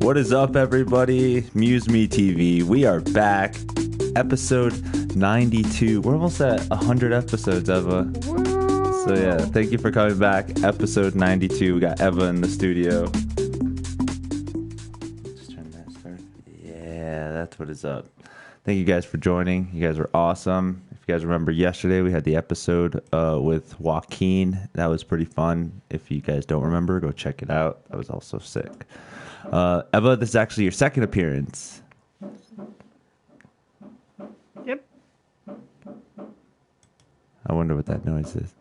What is up, everybody? MuseMe TV. We are back. Episode 92. We're almost at 100 episodes, Eva. Woo. So yeah, thank you for coming back. Episode 92. We got Eva in the studio. Just turn that start. Yeah, that's what is up. Thank you guys for joining. You guys are awesome. If you guys remember yesterday, we had the episode with Joaquin. That was pretty fun. If you guys don't remember, go check it out. That was also sick. Eva, this is actually your second appearance. Yep. I wonder what that noise is.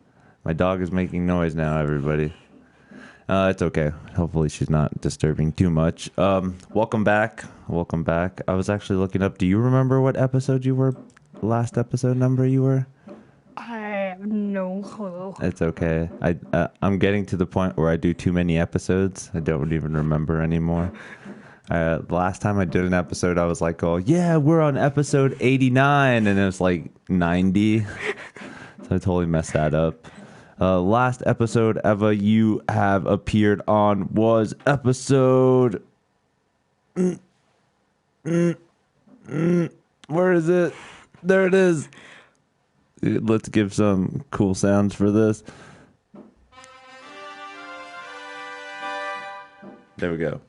My dog is making noise now, everybody. It's okay. Hopefully she's not disturbing too much. Welcome back. Welcome back. I was actually looking up. Do you remember what episode you were? Last episode number you were? I have no clue. It's okay. I'm getting to the point where I do too many episodes. I don't even remember anymore. Last time I did an episode, I was like, oh, yeah, we're on episode 89. And it was like 90. So I totally messed that up. Last episode, Eva, you have appeared on was episode... Where is it? There it is. Let's give some cool sounds for this. There we go.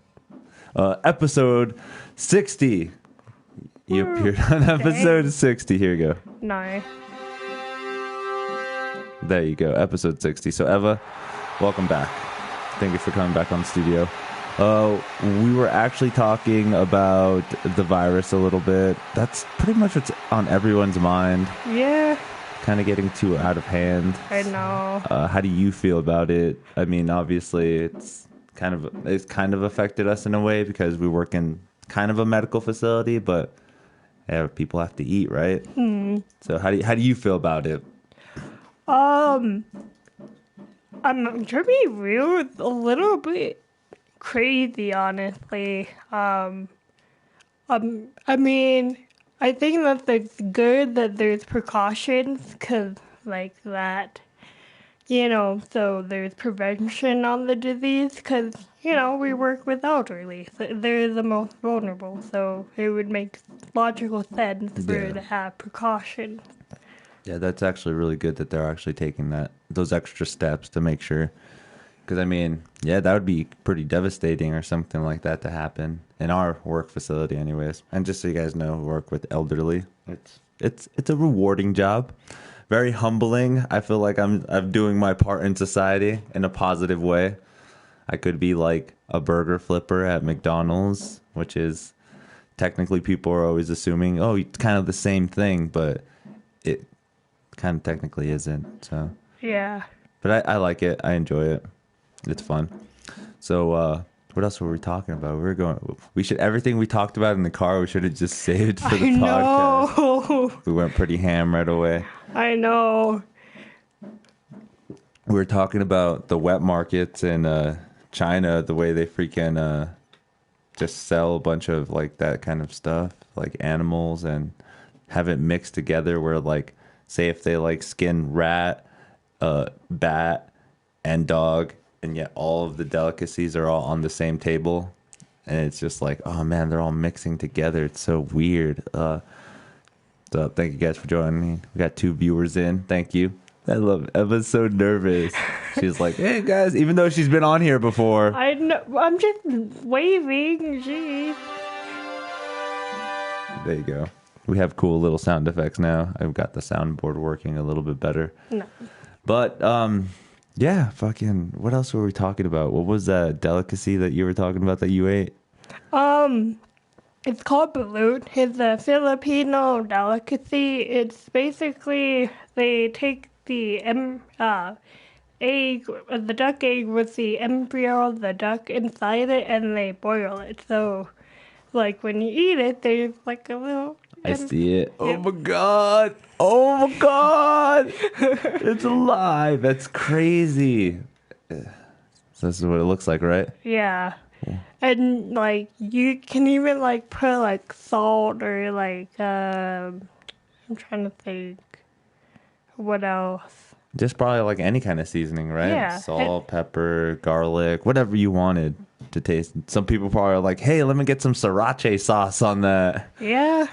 Episode 60. You appeared on episode 60. Here you go. No. There you go. Episode 60. So, Eva, welcome back. Thank you for coming back on the studio. We were actually talking about the virus a little bit. That's pretty much what's on everyone's mind. Yeah. Kind of getting too out of hand. I know. How do you feel about it? I mean, obviously, it's kind of affected us in a way because we work in kind of a medical facility, but yeah, people have to eat, right? So how do you feel about it? I'm to be real, a little bit crazy, honestly. I mean, I think that it's good that there's precautions, because, like, that, so there's prevention on the disease, because, we work with elderly. So they're the most vulnerable, so it would make logical sense to have precautions. Yeah, that's actually really good that they're actually taking those extra steps to make sure. Because, I mean, yeah, that would be pretty devastating or something like that to happen in our work facility anyways. And just so you guys know, we work with elderly. It's a rewarding job. Very humbling. I feel like I'm doing my part in society in a positive way. I could be like a burger flipper at McDonald's, which is technically people are always assuming, oh, it's kind of the same thing, but it kind of technically isn't. So Yeah. But I like it. I enjoy it. It's fun. So what else were we talking about? Everything we talked about in the car, we should have just saved for the podcast. We went pretty ham right away. I know. We were talking about the wet markets in China, the way they freaking just sell a bunch of like that kind of stuff, like animals, and have it mixed together where, like, say if they like skin rat, bat, and dog, and yet all of the delicacies are all on the same table, and it's just like, oh man, they're all mixing together. It's so weird. So thank you guys for joining me. We got 2 viewers in. Thank you. I love it. Eva's so nervous. She's like, hey guys, even though she's been on here before. I know. I'm just waving. Jeez. There you go. We have cool little sound effects now. I've got the soundboard working a little bit better. No. But yeah, fucking, what else were we talking about? What was that delicacy that you were talking about that you ate? It's called balut. It's a Filipino delicacy. It's basically, they take the egg, the duck egg with the embryo of the duck inside it, and they boil it. So, like, when you eat it, there's like a little... I see it. Oh my god. Oh my god. It's alive. That's crazy. So this is what it looks like, right? Yeah. And, like, you can even, like, put, like, salt or, like, I'm trying to think what else. Just probably like any kind of seasoning, right? Yeah. Salt, pepper, garlic, whatever you wanted to taste. Some people probably are like, hey, let me get some sriracha sauce on that. Yeah.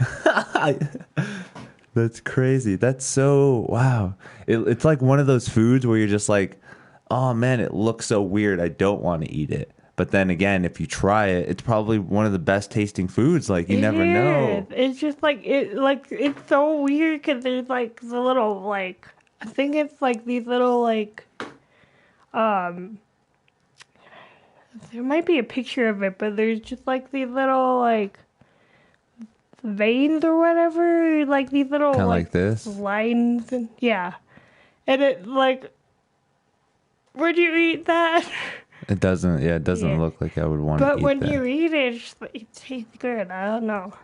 That's crazy. That's so, wow. It's like one of those foods where you're just like, oh man, it looks so weird. I don't want to eat it. But then again, if you try it, it's probably one of the best tasting foods. Like you never know. It's just like it's so weird because there's like the little like I think it's like these little like um there might be a picture of it, but there's just like these little like veins or whatever, like these little Kind of like this. lines and yeah, and it like would you eat that? It doesn't. Yeah, it doesn't Yeah. look like I would want to But eat when that. you eat it, it tastes good. I don't know.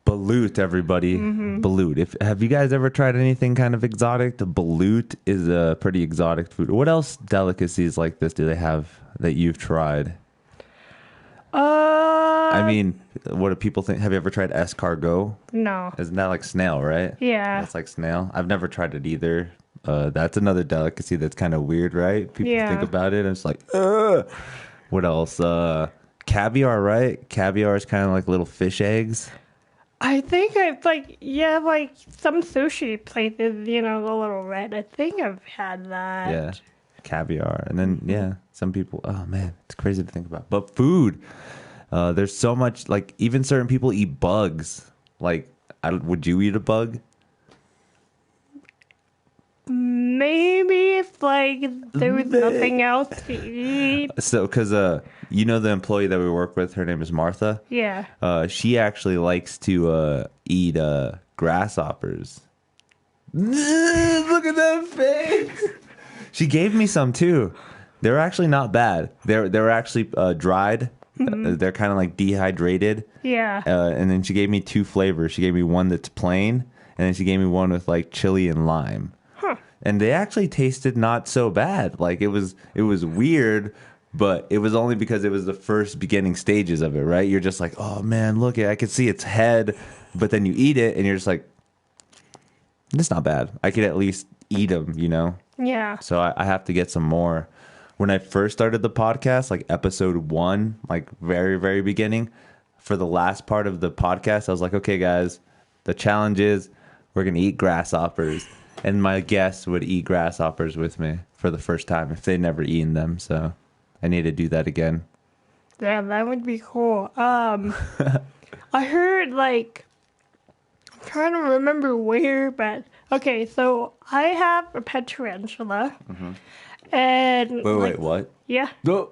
Balut, everybody. Balut. Have you guys ever tried anything kind of exotic? The balut is a pretty exotic food. What else delicacies like this do they have that you've tried? I mean, what do people think? Have you ever tried escargot? No. Isn't that like snail, right? Yeah. That's like snail. I've never tried it either. That's another delicacy that's kind of weird, right? People Yeah. think about it and it's like, ugh. What else? Caviar, right? Caviar is kind of like little fish eggs. I think it's like, yeah, like some sushi places, you know, the little red. I think I've had that. Yeah, caviar. And then, yeah, some people, oh man, it's crazy to think about. But food, there's so much, like, even certain people eat bugs. Like, would you eat a bug? Maybe if like there was nothing else to eat. So, because, you know, the employee that we work with, her name is Martha. Yeah. She actually likes to eat grasshoppers. Look at that face. She gave me some too. They're actually not bad. They're actually dried. They're kind of like dehydrated. Yeah. And then she gave me two flavors. She gave me one that's plain, and then she gave me one with like chili and lime. Huh. And they actually tasted not so bad. Like it was weird, but it was only because it was the first beginning stages of it, right? You're just like, oh man, look, I could see its head, but then you eat it and you're just like, it's not bad. I could at least eat them, you know? Yeah. So I have to get some more. When I first started the podcast, like episode 1, like very, very beginning, for the last part of the podcast, I was like, okay, guys, the challenge is we're going to eat grasshoppers. And my guests would eat grasshoppers with me for the first time if they'd never eaten them. So I need to do that again. Yeah, that would be cool. I heard like I'm trying to remember where, but okay, so I have a pet tarantula. And Wait, what? Yeah. No.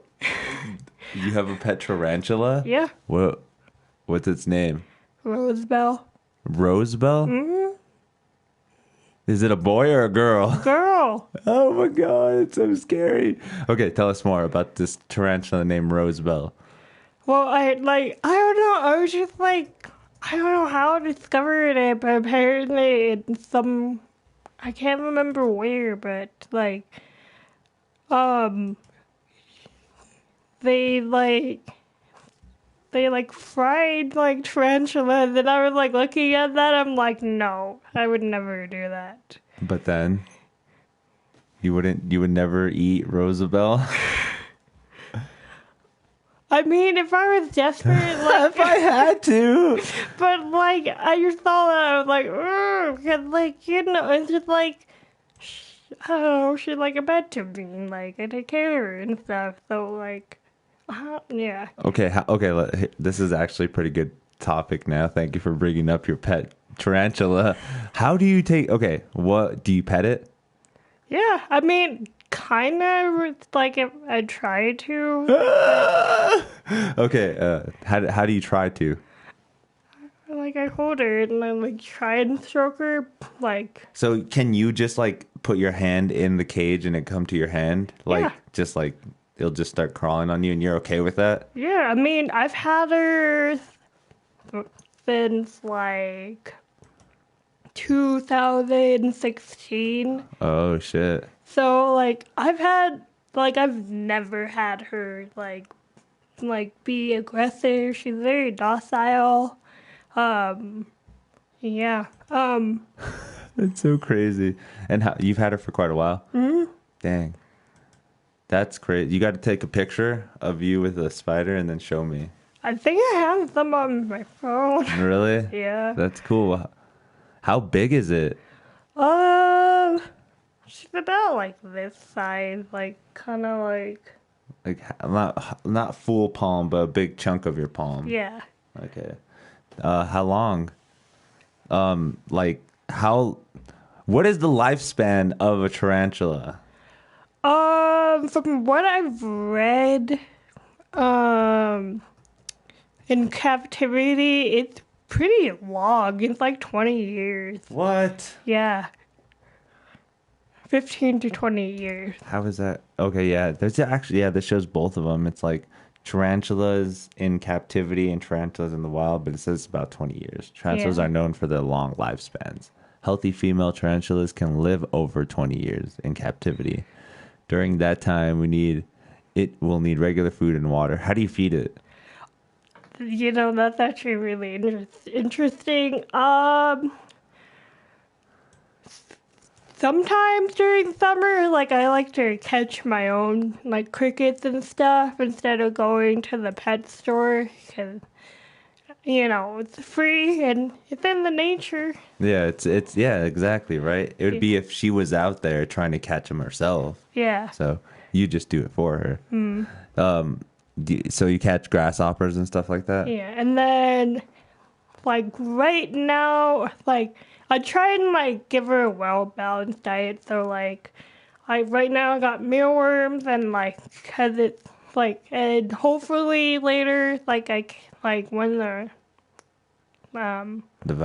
You have a pet tarantula? Yeah. What's its name? Rosebell. Rosebell? Mm-hmm. Is it a boy or a girl? Girl. Oh my god, it's so scary. Okay, tell us more about this tarantula named Rosebell. Well, I don't know. I was just like, I don't know how I discovered it, but apparently it's some, I can't remember where, but like, they fried like tarantulas, and I was like looking at that. I'm like, no, I would never do that. But then you would never eat Rosebell? I mean, if I was desperate, like If I had to. but like I just thought that I was like, because like you know, it's just like I don't know, she's like a pet to me, like I take care of her and stuff. So like, yeah. Okay, this is actually a pretty good topic now. Thank you for bringing up your pet tarantula. How do you take? What do you pet it? Yeah, I mean, kind of like if I try to. Okay, how do you try to? Like I hold her and I like try and stroke her, like. So can you just like put your hand in the cage and it come to your hand? Like Yeah. just like it'll just start crawling on you and you're okay with that? Yeah, I mean, I've had her since like 2016. Oh shit. So like I've never had her like be aggressive. She's very docile. Yeah. It's so crazy. And you've had her for quite a while? Mm-hmm. Dang. That's crazy. You got to take a picture of you with a spider and then show me. I think I have them on my phone. Really? Yeah. That's cool. How big is it? She's about like this size, like kind of like. Like not full palm, but a big chunk of your palm. Yeah. Okay. How long? Like how? What is the lifespan of a tarantula? From what I've read, in captivity, it's pretty long. It's like 20 years. What? Yeah. 15 to 20 years. How is that? Okay, yeah. There's actually, yeah, this shows both of them. It's like tarantulas in captivity and tarantulas in the wild, but it says about 20 years. Tarantulas are known for their long lifespans. Healthy female tarantulas can live over 20 years in captivity. During that time, it will need regular food and water. How do you feed it? You know, that's actually really interesting. Sometimes during summer, like, I like to catch my own, like, crickets and stuff instead of going to the pet store because, you know, it's free and it's in the nature. Yeah, yeah, exactly, right? It would be if she was out there trying to catch them herself. Yeah. So you just do it for her. So you catch grasshoppers and stuff like that? Yeah, and then, like, right now, like, I try and, like, give her a well-balanced diet. So, like, right now I got mealworms and, like, because it's, like, and hopefully later, like, when the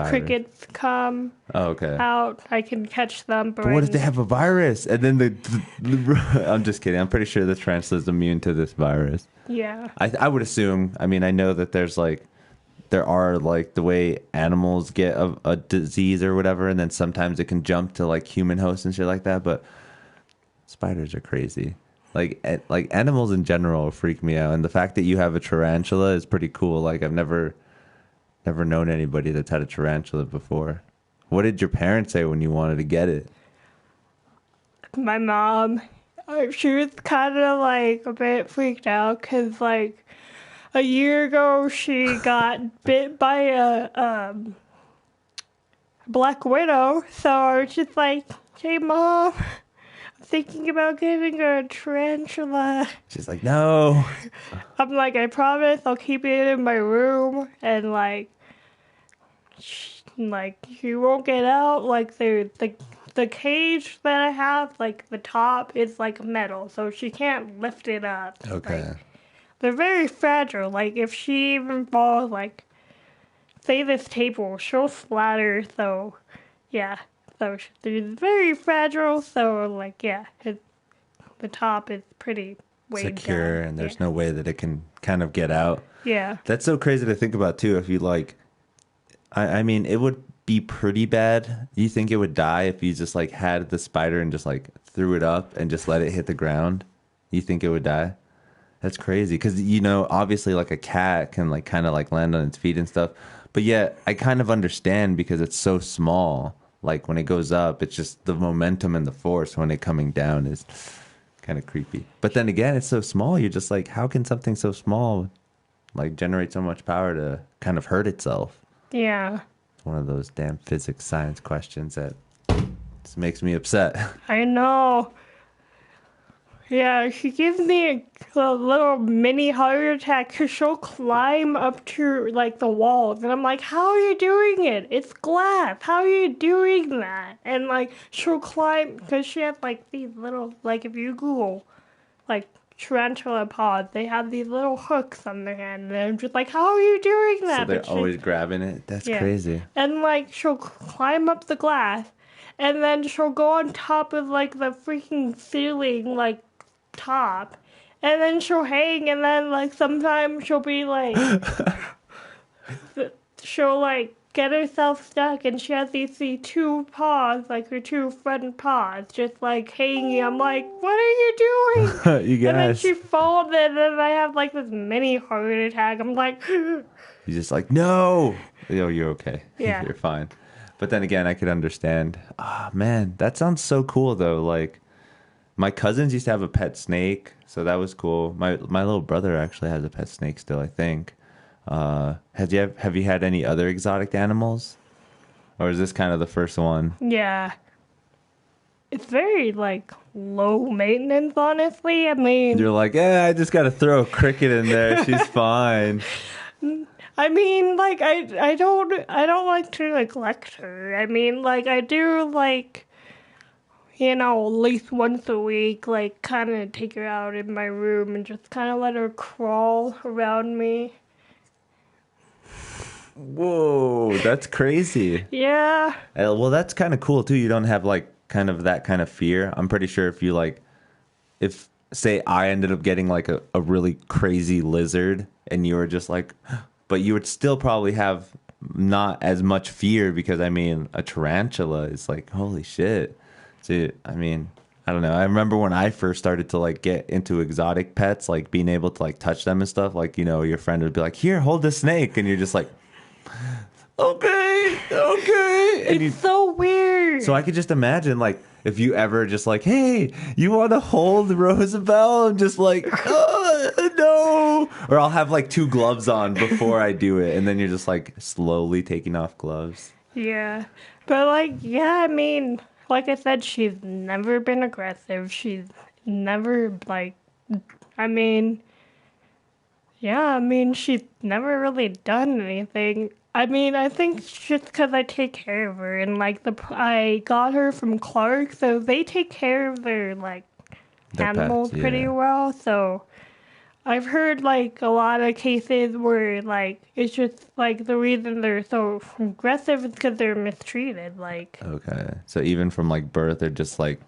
crickets come out, I can catch them. But what if they have a virus? And then I'm just kidding. I'm pretty sure the tarantula's immune to this virus. Yeah. I would assume. I mean, I know that there are like the way animals get a disease or whatever, and then sometimes it can jump to like human hosts and shit like that. But spiders are crazy. Like animals in general freak me out, and the fact that you have a tarantula is pretty cool. Like I've never known anybody that's had a tarantula before. What did your parents say when you wanted to get it? My mom, she was kind of like a bit freaked out because like a year ago she got bit by a black widow. So I was just like, hey mom, I'm thinking about getting a tarantula. She's like, no. I'm like, I promise I'll keep it in my room and like you won't get out. Like the cage that I have, like the top is like metal, so she can't lift it up. Okay. Like, they're very fragile. Like if she even falls, like say this table, she'll splatter. So yeah, so they're very fragile. So like yeah, the top is pretty weighed secure, down. and there's no way that it can kind of get out. Yeah. That's so crazy to think about too. If you like, I mean, it would be pretty bad. You think it would die if you just like had the spider and just like threw it up and just let it hit the ground? You think it would die? That's crazy because you know, obviously, like a cat can like kind of like land on its feet and stuff. But yet, I kind of understand because it's so small. Like when it goes up, it's just the momentum and the force when it coming down is kind of creepy. But then again, it's so small. You're just like, how can something so small like generate so much power to kind of hurt itself? Yeah. It's one of those damn physics science questions that just makes me upset. I know. Yeah, she gives me a little mini heart attack because she'll climb up to like the walls, and I'm like, "How are you doing it? It's glass. How are you doing that?" And like, she'll climb because she has like these little, like if you Google, like tarantula paws, they have these little hooks on their hand, and I'm just like, "How are you doing that?" So they're always grabbing it. That's crazy. And like, she'll climb up the glass, and then she'll go on top of like the freaking ceiling, like top, and then she'll hang, and then like sometimes she'll be like she'll like get herself stuck, and she has these two paws, like her two front paws, just like hanging. I'm like, what are you doing? You guys. And then she falls, and then I have like this mini heart attack. I'm like you're just like, no. Yo, you're okay. Yeah. You're fine. But then again, I could understand. Ah, man, that sounds so cool though. Like my cousins used to have a pet snake, so that was cool. My little brother actually has a pet snake still, I think. Have you had any other exotic animals? Or is this kind of the first one? Yeah. It's very, like, low maintenance, honestly. I mean, You're like, I just got to throw a cricket in there. She's fine. like, I don't like to neglect her. I mean, like, I do, like, at least once a week, like, kind of take her out in my room and just kind of let her crawl around me. Whoa, that's crazy. Yeah. Well, that's kind of cool too. You don't have like kind of that kind of fear. I'm pretty sure if you like, if say I ended up getting like a really crazy lizard and you were just like, but you would still probably have not as much fear because I mean, a tarantula is like, holy shit. So, I mean, I don't know. I remember when I first started to like get into exotic pets, like being able to like touch them and stuff, like, your friend would be like, here, hold the snake. And you're just like, okay. And It's so weird. so I could just imagine, like, if you ever just like, hey, you want to hold Rosabelle? I'm just like, no. Or I'll have like 2 gloves on before I do it. And then you're just like slowly taking off gloves. Yeah. But, like, yeah, I mean, like I said, she's never been aggressive. She's never, like, I mean, she's never really done anything. I mean, I think it's just because I take care of her, and like I got her from Clark, so they take care of their like Their animals pets, pretty yeah. well. So I've heard like a lot of cases where like it's just like the reason they're so aggressive is because they're mistreated. Like, Okay. So even from like birth, they're just like,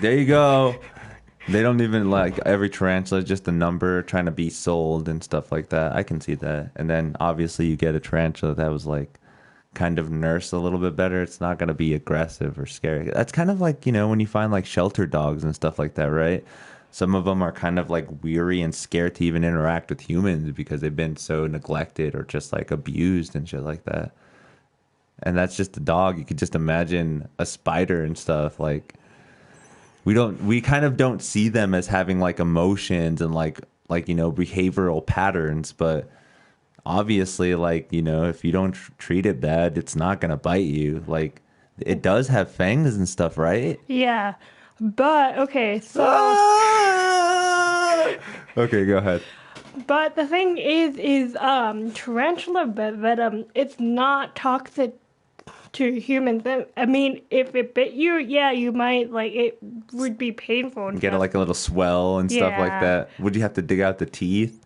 there you go. They don't even like every tarantula is just a number trying to be sold and stuff like that. I can see that. And then obviously you get a tarantula that was like kind of nursed a little bit better. It's not going to be aggressive or scary. That's kind of like, when you find like shelter dogs and stuff like that, right? Some of them are kind of like weary and scared to even interact with humans because they've been so neglected or just like abused and shit like that. And that's just a dog. You could just imagine a spider and stuff like we kind of don't see them as having like emotions and like behavioral patterns, but obviously like if you don't treat it bad, it's not gonna bite you. Like it does have fangs and stuff, right? yeah, but okay, so Okay, go ahead. but the thing is tarantula venom. It's not toxic to humans. I mean, if it bit you, yeah, you might like it would be painful and Get stuff. like a little swell and stuff like Yeah. that. Would you have to dig out the teeth?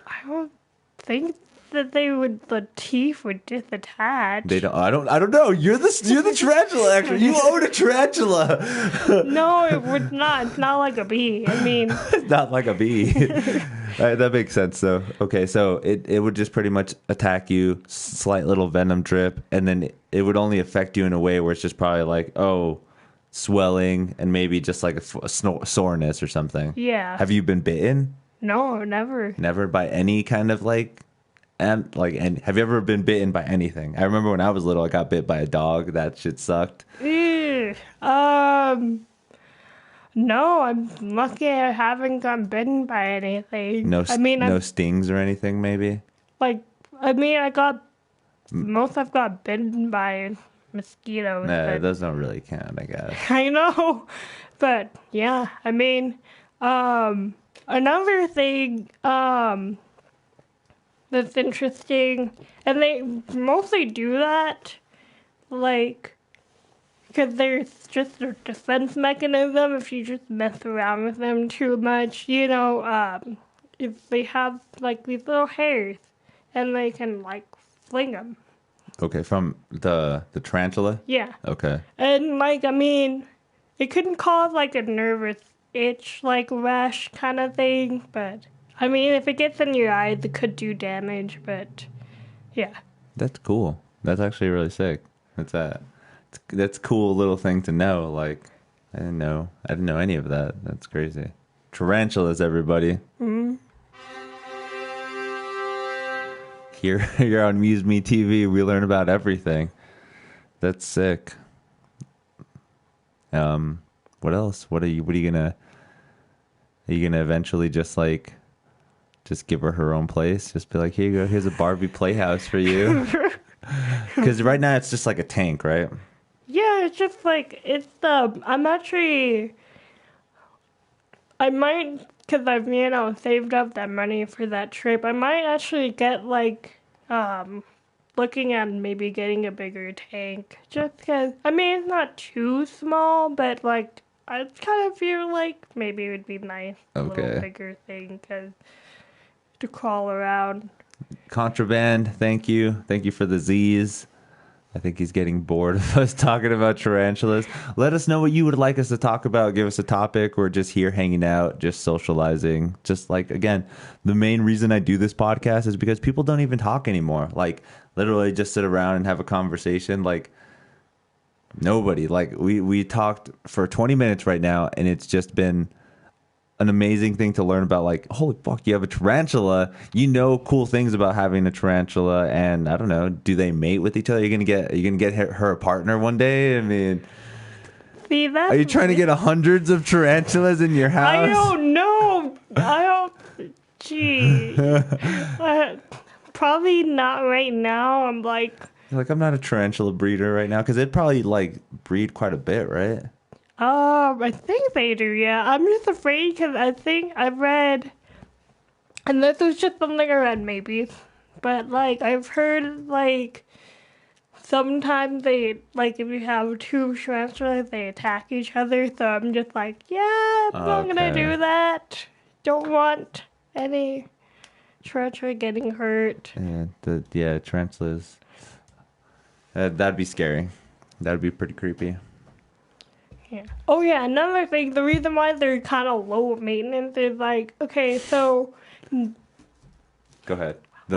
I don't think that the teeth would disattach. They don't. I don't know. You're the tarantula. Actually, you own a tarantula. No, it would not. It's not like a bee. I mean, Not like a bee. That makes sense, though. Okay, so it would just pretty much attack you, slight little venom drip, and then it would only affect you in a way where it's just probably like, swelling and maybe just like a soreness or something. yeah. Have you been bitten? No, never. Never by any kind of and have you ever been bitten by anything? I remember when I was little, I got bit by a dog. That shit sucked. Ew. No, I'm lucky I haven't gotten bitten by anything. No, I mean, no stings or anything, maybe. I got most I've got bitten by mosquitoes. Nah, but those don't really count, I guess. I know, but yeah, I mean, another thing, that's interesting, and they mostly do that, like, because there's just a defense mechanism if you just mess around with them too much, if they have, like, these little hairs, and they can, like, fling them. Okay, from the tarantula? Yeah. Okay. And, like, I mean, it couldn't cause, like, a nervous itch, like, rash kind of thing, but, I mean, if it gets in your eyes, it could do damage, but, yeah. That's cool. That's actually really sick. That's a cool little thing to know. Like, I didn't know any of that. That's crazy. Tarantulas, everybody. Mm-hmm. Here on MuseMe TV, we learn about everything. That's sick. What else? What are you gonna? Are you gonna eventually just give her own place? Just be like, here you go. Here's a Barbie playhouse for you. Because right now it's just like a tank, right? Yeah, it's just like, I'm actually, I might, because I've, saved up that money for that trip, I might actually get, looking at maybe getting a bigger tank. Just because, it's not too small, but, I kind of feel like maybe it would be nice, a little bigger thing, to crawl around. Contraband, thank you. Thank you for the Z's. I think he's getting bored of us talking about tarantulas. Let us know what you would like us to talk about. Give us a topic. We're just here hanging out, just socializing. Just again, the main reason I do this podcast is because people don't even talk anymore. Literally just sit around and have a conversation. Nobody. We talked for 20 minutes right now, and it's just been an amazing thing to learn about. Holy fuck, you have a tarantula. Cool things about having a tarantula, and I don't know, do they mate with each other? Are you gonna get her a partner one day? See, are you trying to get hundreds of tarantulas in your house? I don't know. Gee. Probably not right now. I'm I'm not a tarantula breeder right now, because it'd probably breed quite a bit, right? I think they do, yeah. I'm just afraid because I think I read, and this was just something I read maybe, but I've heard sometimes they, if you have two tarantulas, they attack each other, so I'm just yeah, I'm not gonna do that. Don't want any tarantula getting hurt. Yeah, tarantulas. That'd be scary. That'd be pretty creepy. Yeah. Oh yeah, another thing, the reason why they're kind of low maintenance is okay, so go ahead. I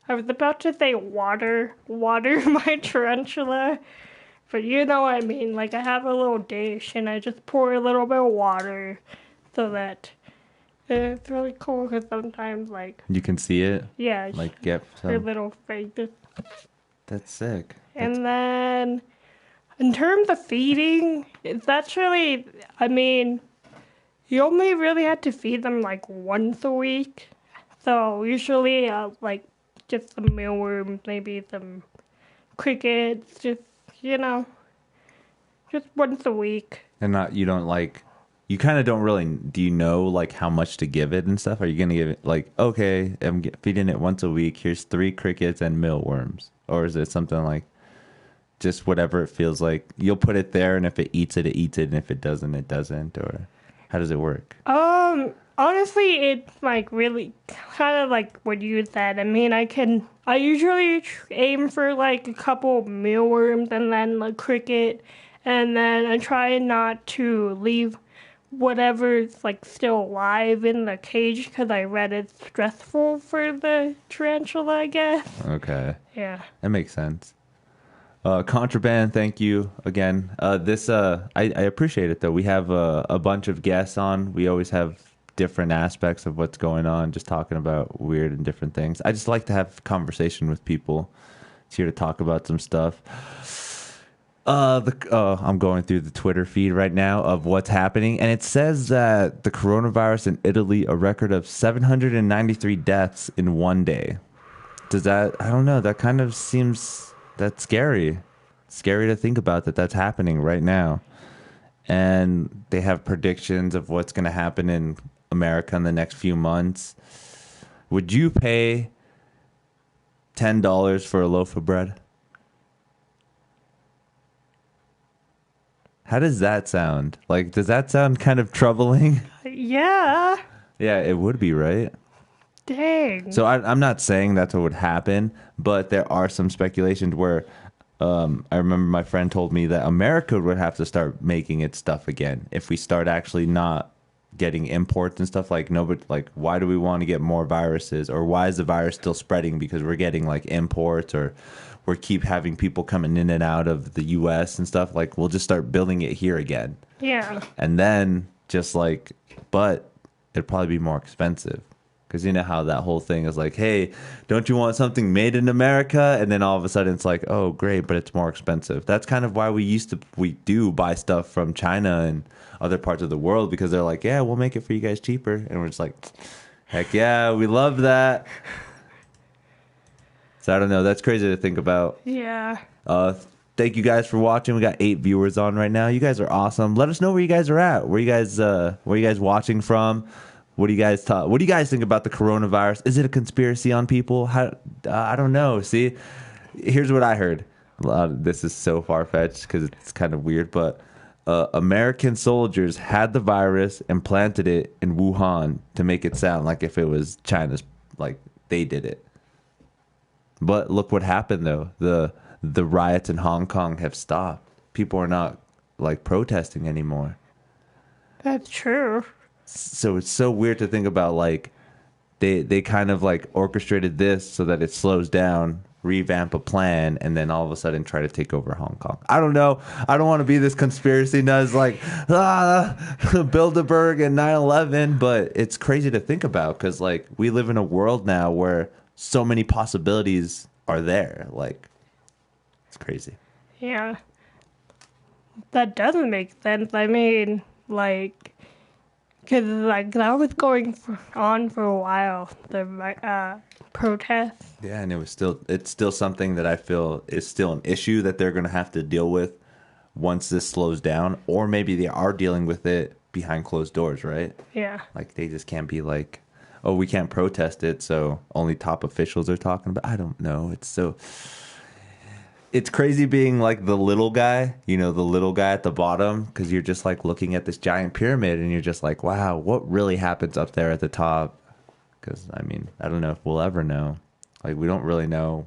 was about to say water my tarantula, but you know what I mean. I have a little dish and I just pour a little bit of water so that it's really cool because sometimes you can see it. Yeah. Get her little face. That's sick. And then, in terms of feeding, it's actually, you only really have to feed them once a week. So usually, just some mealworms, maybe some crickets, just once a week. And you kind of don't really, do you know how much to give it and stuff? Are you going to give it okay, I'm feeding it once a week, here's 3 crickets and mealworms? Or is it something just whatever it feels like? You'll put it there, and if it eats it, it eats it, and if it doesn't, it doesn't? Or how does it work? Honestly, it's really kind of what you said. I usually aim for a couple mealworms and then a cricket, and then I try not to leave whatever's still alive in the cage because I read it's stressful for the tarantula, I guess. Okay. Yeah. That makes sense. Contraband, thank you again. I appreciate it though. We have a bunch of guests on. We always have different aspects of what's going on, just talking about weird and different things. I just like to have conversation with people. It's here to talk about some stuff. I'm going through the Twitter feed right now of what's happening, and it says that the coronavirus in Italy, a record of 793 deaths in one day. I don't know, that kind of seems, that's scary. Scary to think about that's happening right now. And they have predictions of what's going to happen in America in the next few months. Would you pay $10 for a loaf of bread? How does that sound? Does that sound kind of troubling? Yeah. Yeah, it would be, right? Dang. So I'm not saying that's what would happen, but there are some speculations where I remember my friend told me that America would have to start making its stuff again if we start actually not getting imports and stuff. Why do we want to get more viruses, or why is the virus still spreading because we're getting imports, or we keep having people coming in and out of the US and stuff? We'll just start building it here again. Yeah. And then but it'd probably be more expensive Because you know how that whole thing is like, hey, don't you want something made in America? And then all of a sudden it's like, oh, great, but it's more expensive. That's kind of why we do buy stuff from China and other parts of the world, because they're like, yeah, we'll make it for you guys cheaper. And we're just like, heck yeah, we love that. So I don't know. That's crazy to think about. Yeah. Thank you guys for watching. We got 8 viewers on right now. You guys are awesome. Let us know where you guys are at. Where you guys watching from? What do you guys What do you guys think about the coronavirus? Is it a conspiracy on people? I don't know. See, here's what I heard. This is so far-fetched because it's kind of weird, but American soldiers had the virus and planted it in Wuhan to make it sound like if it was China's, like they did it. But look what happened though. The riots in Hong Kong have stopped. People are not like protesting anymore. That's true. So it's so weird to think about, like they kind of like orchestrated this so that it slows down, revamp a plan, and then all of a sudden try to take over Hong Kong. I don't know. I don't want to be this conspiracy nut like Bilderberg and 9/11, but it's crazy to think about because like we live in a world now where so many possibilities are there. Like it's crazy. Yeah. That doesn't make sense. I mean, like, because like that was going on for a while, the protests. Yeah, and it's still something that I feel is still an issue that they're going to have to deal with once this slows down, or maybe they are dealing with it behind closed doors, right? Yeah. Like they just can't be like, oh, we can't protest it, so only top officials are talking about. I don't know. It's crazy being like the little guy, the little guy at the bottom, because you're just like looking at this giant pyramid and you're just like, wow, what really happens up there at the top? Because, I mean, I don't know if we'll ever know. Like, we don't really know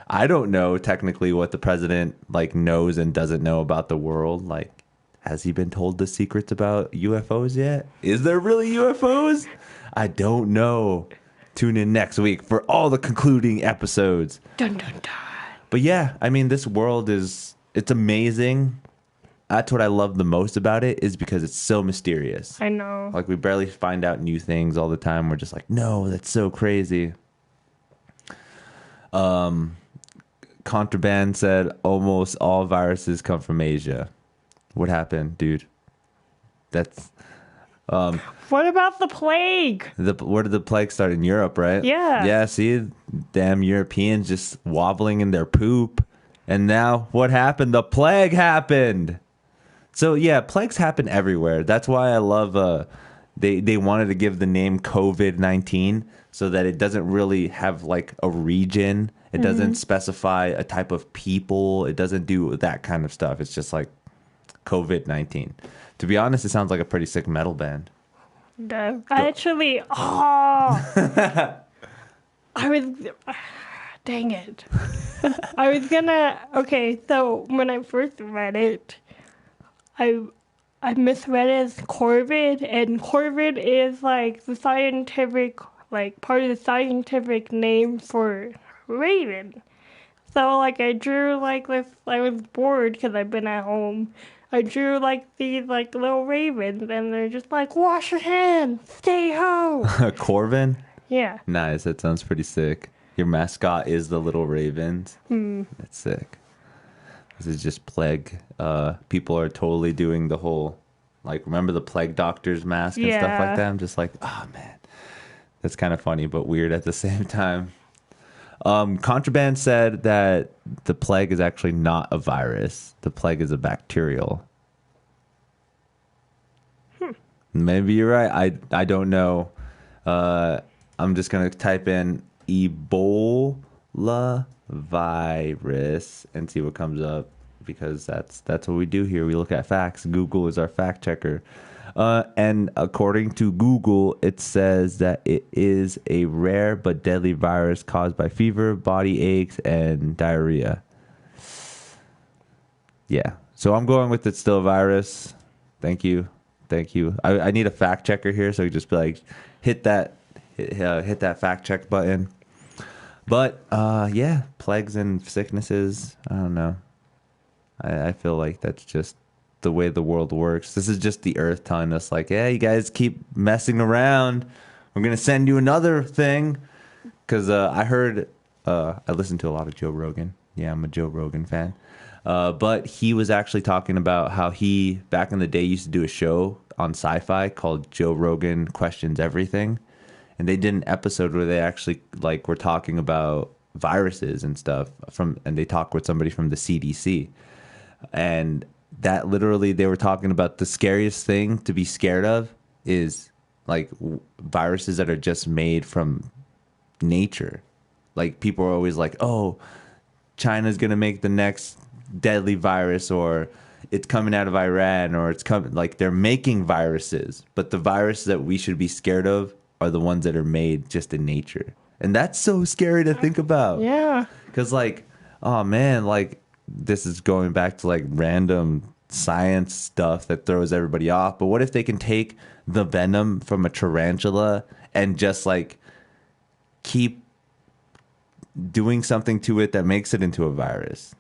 I don't know technically what the president like knows and doesn't know about the world. Like, has he been told the secrets about UFOs yet? Is there really UFOs? I don't know. Tune in next week for all the concluding episodes. Dun, dun, dun. But yeah, I mean, this world it's amazing. That's what I love the most about it, is because it's so mysterious. I know. Like we barely find out new things all the time. We're just like, no, that's so crazy. Contraband said almost all viruses come from Asia. What happened, dude? That's What about the plague? where did the plague start? In Europe, right? Yeah. Yeah, see, damn Europeans just wobbling in their poop. And now what happened? The plague happened. So yeah, plagues happen everywhere. That's why I love they wanted to give the name COVID-19 so that it doesn't really have like a region. It doesn't specify a type of people. It doesn't do that kind of stuff. It's just like COVID-19. To be honest, it sounds like a pretty sick metal band. No. Actually, I was, dang it. I was gonna, okay, so when I first read it, I misread it as corvid, and corvid is like the scientific, like part of the scientific name for raven. So like I drew like this, I was bored because I've been at home. I drew like these like little ravens, and they're just like, wash your hands, stay home. Corvin? Yeah. Nice. That sounds pretty sick. Your mascot is the little ravens. That's sick. This is just plague. People are totally doing the whole, like, remember the plague doctor's mask and stuff like that? I'm just like, oh man, that's kind of funny but weird at the same time. Contraband said that the plague is actually not a virus. The plague is a bacterial. Maybe you're right. I don't know. I'm just going to type in Ebola virus and see what comes up, because that's what we do here. We look at facts. Google is our fact checker. And according to Google, it says that it is a rare but deadly virus caused by fever, body aches, and diarrhea. Yeah. So I'm going with it's still a virus. Thank you. I need a fact checker here, so you just be like, hit that fact check button. But yeah, plagues and sicknesses, I don't know. I feel like that's just the way the world works. This is just the earth telling us like, yeah, you guys keep messing around, we're I'm going to send you another thing. Because I heard, I listened to a lot of Joe Rogan. Yeah, I'm a Joe Rogan fan. But he was actually talking about how he, back in the day, used to do a show on Sci-Fi called Joe Rogan Questions Everything. And they did an episode where they actually like were talking about viruses and stuff and they talked with somebody from the CDC. And that literally they were talking about the scariest thing to be scared of is like viruses that are just made from nature. Like people are always like, oh, China's going to make the next deadly virus, or it's coming out of Iran, or it's coming, like they're making viruses, but the viruses that we should be scared of are the ones that are made just in nature. And that's so scary to think about. Yeah. Because like, oh man, like this is going back to like random science stuff that throws everybody off. But what if they can take the venom from a tarantula and just like keep doing something to it that makes it into a virus?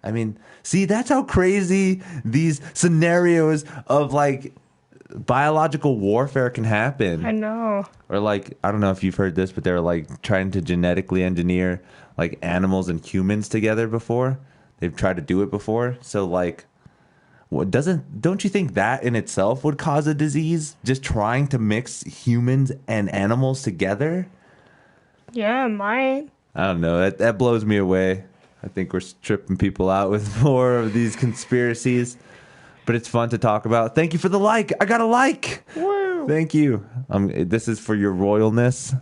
I mean, see, that's how crazy these scenarios of like biological warfare can happen. I know. Or like, I don't know if you've heard this, but they're like trying to genetically engineer like animals and humans together before. They've tried to do it before. So like, don't you think that in itself would cause a disease? Just trying to mix humans and animals together? Yeah, it might. I don't know. That blows me away. I think we're tripping people out with more of these conspiracies. But it's fun to talk about. Thank you for the like. I got a like. Woo. Thank you. This is for your royalness.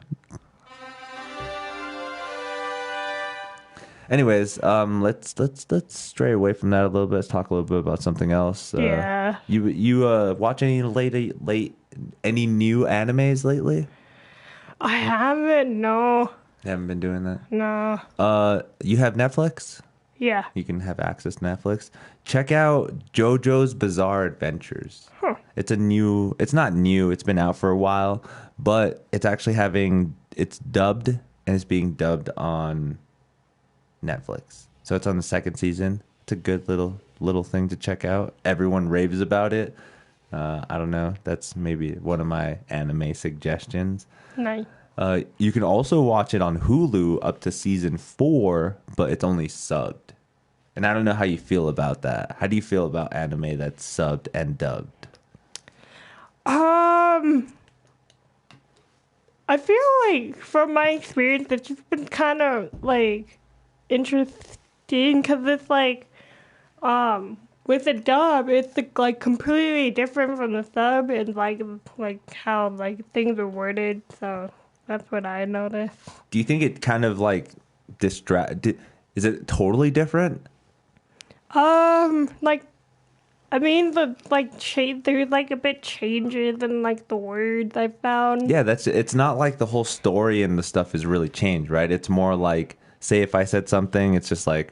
Anyways, let's stray away from that a little bit. Let's talk a little bit about something else. Yeah. You watch any any new animes lately? I haven't. No. You haven't been doing that? No. You have Netflix? Yeah. You can have access to Netflix. Check out JoJo's Bizarre Adventures. Huh. It's not new. It's been out for a while, but it's actually it's dubbed and it's being dubbed on Netflix. So it's on the second season. It's a good little thing to check out. Everyone raves about it. I don't know. That's maybe one of my anime suggestions. Nice. You can also watch it on Hulu up to season 4, but it's only subbed. And I don't know how you feel about that. How do you feel about anime that's subbed and dubbed? I feel like from my experience, it's just been kind of like interesting because it's like, with the dub, it's like completely different from the sub and like how like things are worded. So that's what I noticed. Do you think it kind of like is it totally different? Like, I mean, there's like a bit changes in like the words I found. Yeah, it's not like the whole story and the stuff is really changed, right? It's more like, say if I said something, it's just like,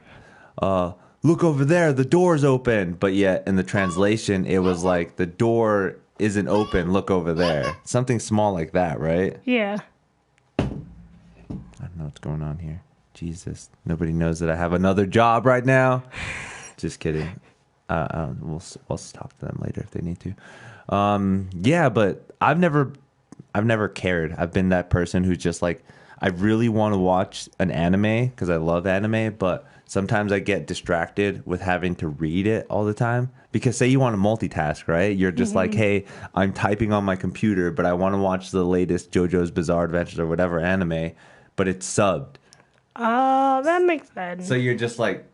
look over there, the door's open. But yet in the translation, it was like, the door isn't open, look over there. Something small like that, right? Yeah. I don't know what's going on here. Jesus. Nobody knows that I have another job right now. Just kidding. We'll talk to them later if they need to. Yeah, but I've never cared. I've been that person who's just like, I really want to watch an anime because I love anime, but sometimes I get distracted with having to read it all the time. Because say you want to multitask, right? You're just like, hey, I'm typing on my computer, but I want to watch the latest JoJo's Bizarre Adventures or whatever anime, but it's subbed. Oh, that makes sense. So you're just like,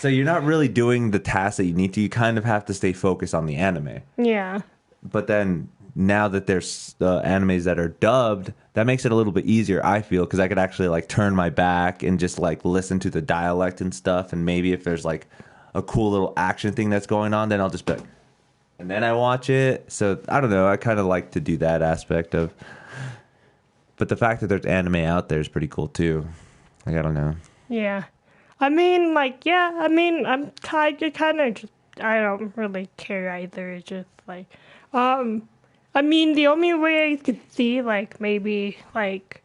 so you're not really doing the task that you need to. You kind of have to stay focused on the anime. Yeah. But then now that there's animes that are dubbed, that makes it a little bit easier, I feel, because I could actually like turn my back and just like listen to the dialect and stuff. And maybe if there's like a cool little action thing that's going on, then I'll just be like, and then I watch it. So I don't know. I kind of like to do that aspect of. But the fact that there's anime out there is pretty cool too. Like, I don't know. Yeah. I mean, like, yeah, I mean, I'm kind of just, I don't really care either. It's just like, I mean, the only way I could see, like, maybe, like,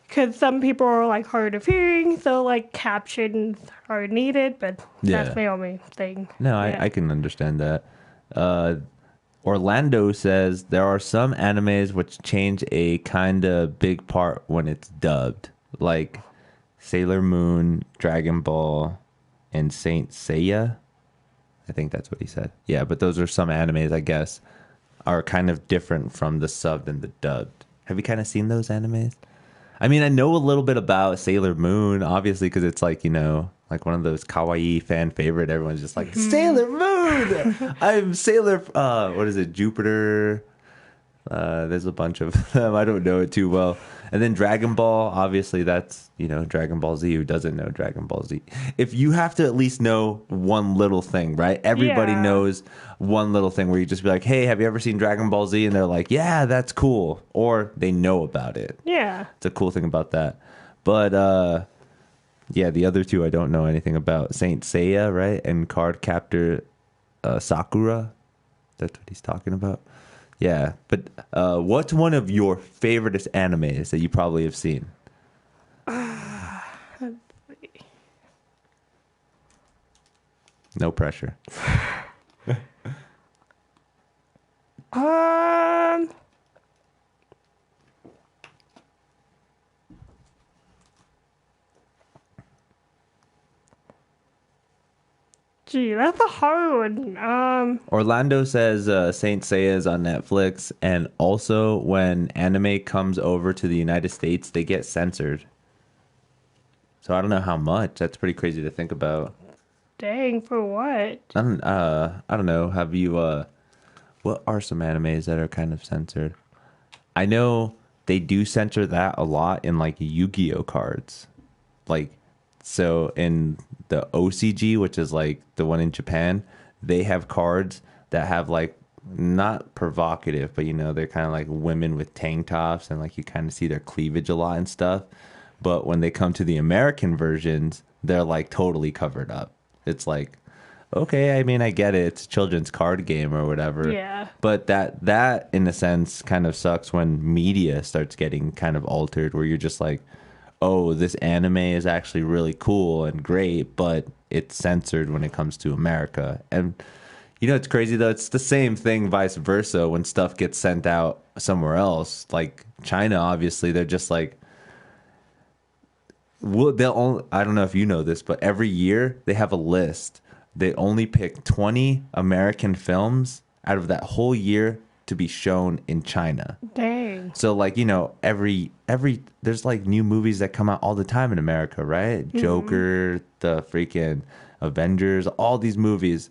because some people are, like, hard of hearing, so, like, captions are needed, but that's the only thing. No, I can understand that. Orlando says there are some animes which change a kind of big part when it's dubbed, like Sailor Moon, Dragon Ball, and Saint Seiya. I think that's what he said. Yeah, but those are some animes, I guess, are kind of different from the subbed and the dubbed. Have you kind of seen those animes? I mean, I know a little bit about Sailor Moon, obviously, because it's like, like one of those kawaii fan favorite. Everyone's just like, Sailor Moon! I'm Sailor, what is it, Jupiter? There's a bunch of them. I don't know it too well. And then Dragon Ball, obviously that's, Dragon Ball Z. Who doesn't know Dragon Ball Z? If you have to at least know one little thing, right? Everybody knows one little thing where you just be like, hey, have you ever seen Dragon Ball Z? And they're like, yeah, that's cool. Or they know about it. Yeah. It's a cool thing about that. But, yeah, the other two I don't know anything about. Saint Seiya, right? And Card Captor Sakura. That's what he's talking about. Yeah, but what's one of your favorite animes that you probably have seen? No pressure. Gee, that's a hard one. Orlando says Saint Seiya is on Netflix, and also when anime comes over to the United States, they get censored. So I don't know how much. That's pretty crazy to think about. Dang, for what? I don't know. Have you what are some animes that are kind of censored? I know they do censor that a lot in like Yu-Gi-Oh cards. Like, so in the OCG, which is like the one in Japan, they have cards that have like, not provocative, but they're kind of like women with tank tops and like you kind of see their cleavage a lot and stuff. But when they come to the American versions, they're like totally covered up. It's like, okay, I mean, I get it. It's a children's card game or whatever. Yeah. But that in a sense kind of sucks when media starts getting kind of altered, where you're just like, oh, this anime is actually really cool and great, but it's censored when it comes to America. And it's crazy though. It's the same thing vice versa when stuff gets sent out somewhere else. Like China, obviously, they're just like, I don't know if you know this, but every year they have a list. They only pick 20 American films out of that whole year to be shown in China. Dang. So like, every there's like new movies that come out all the time in America, right? Mm-hmm. Joker, the freaking Avengers, all these movies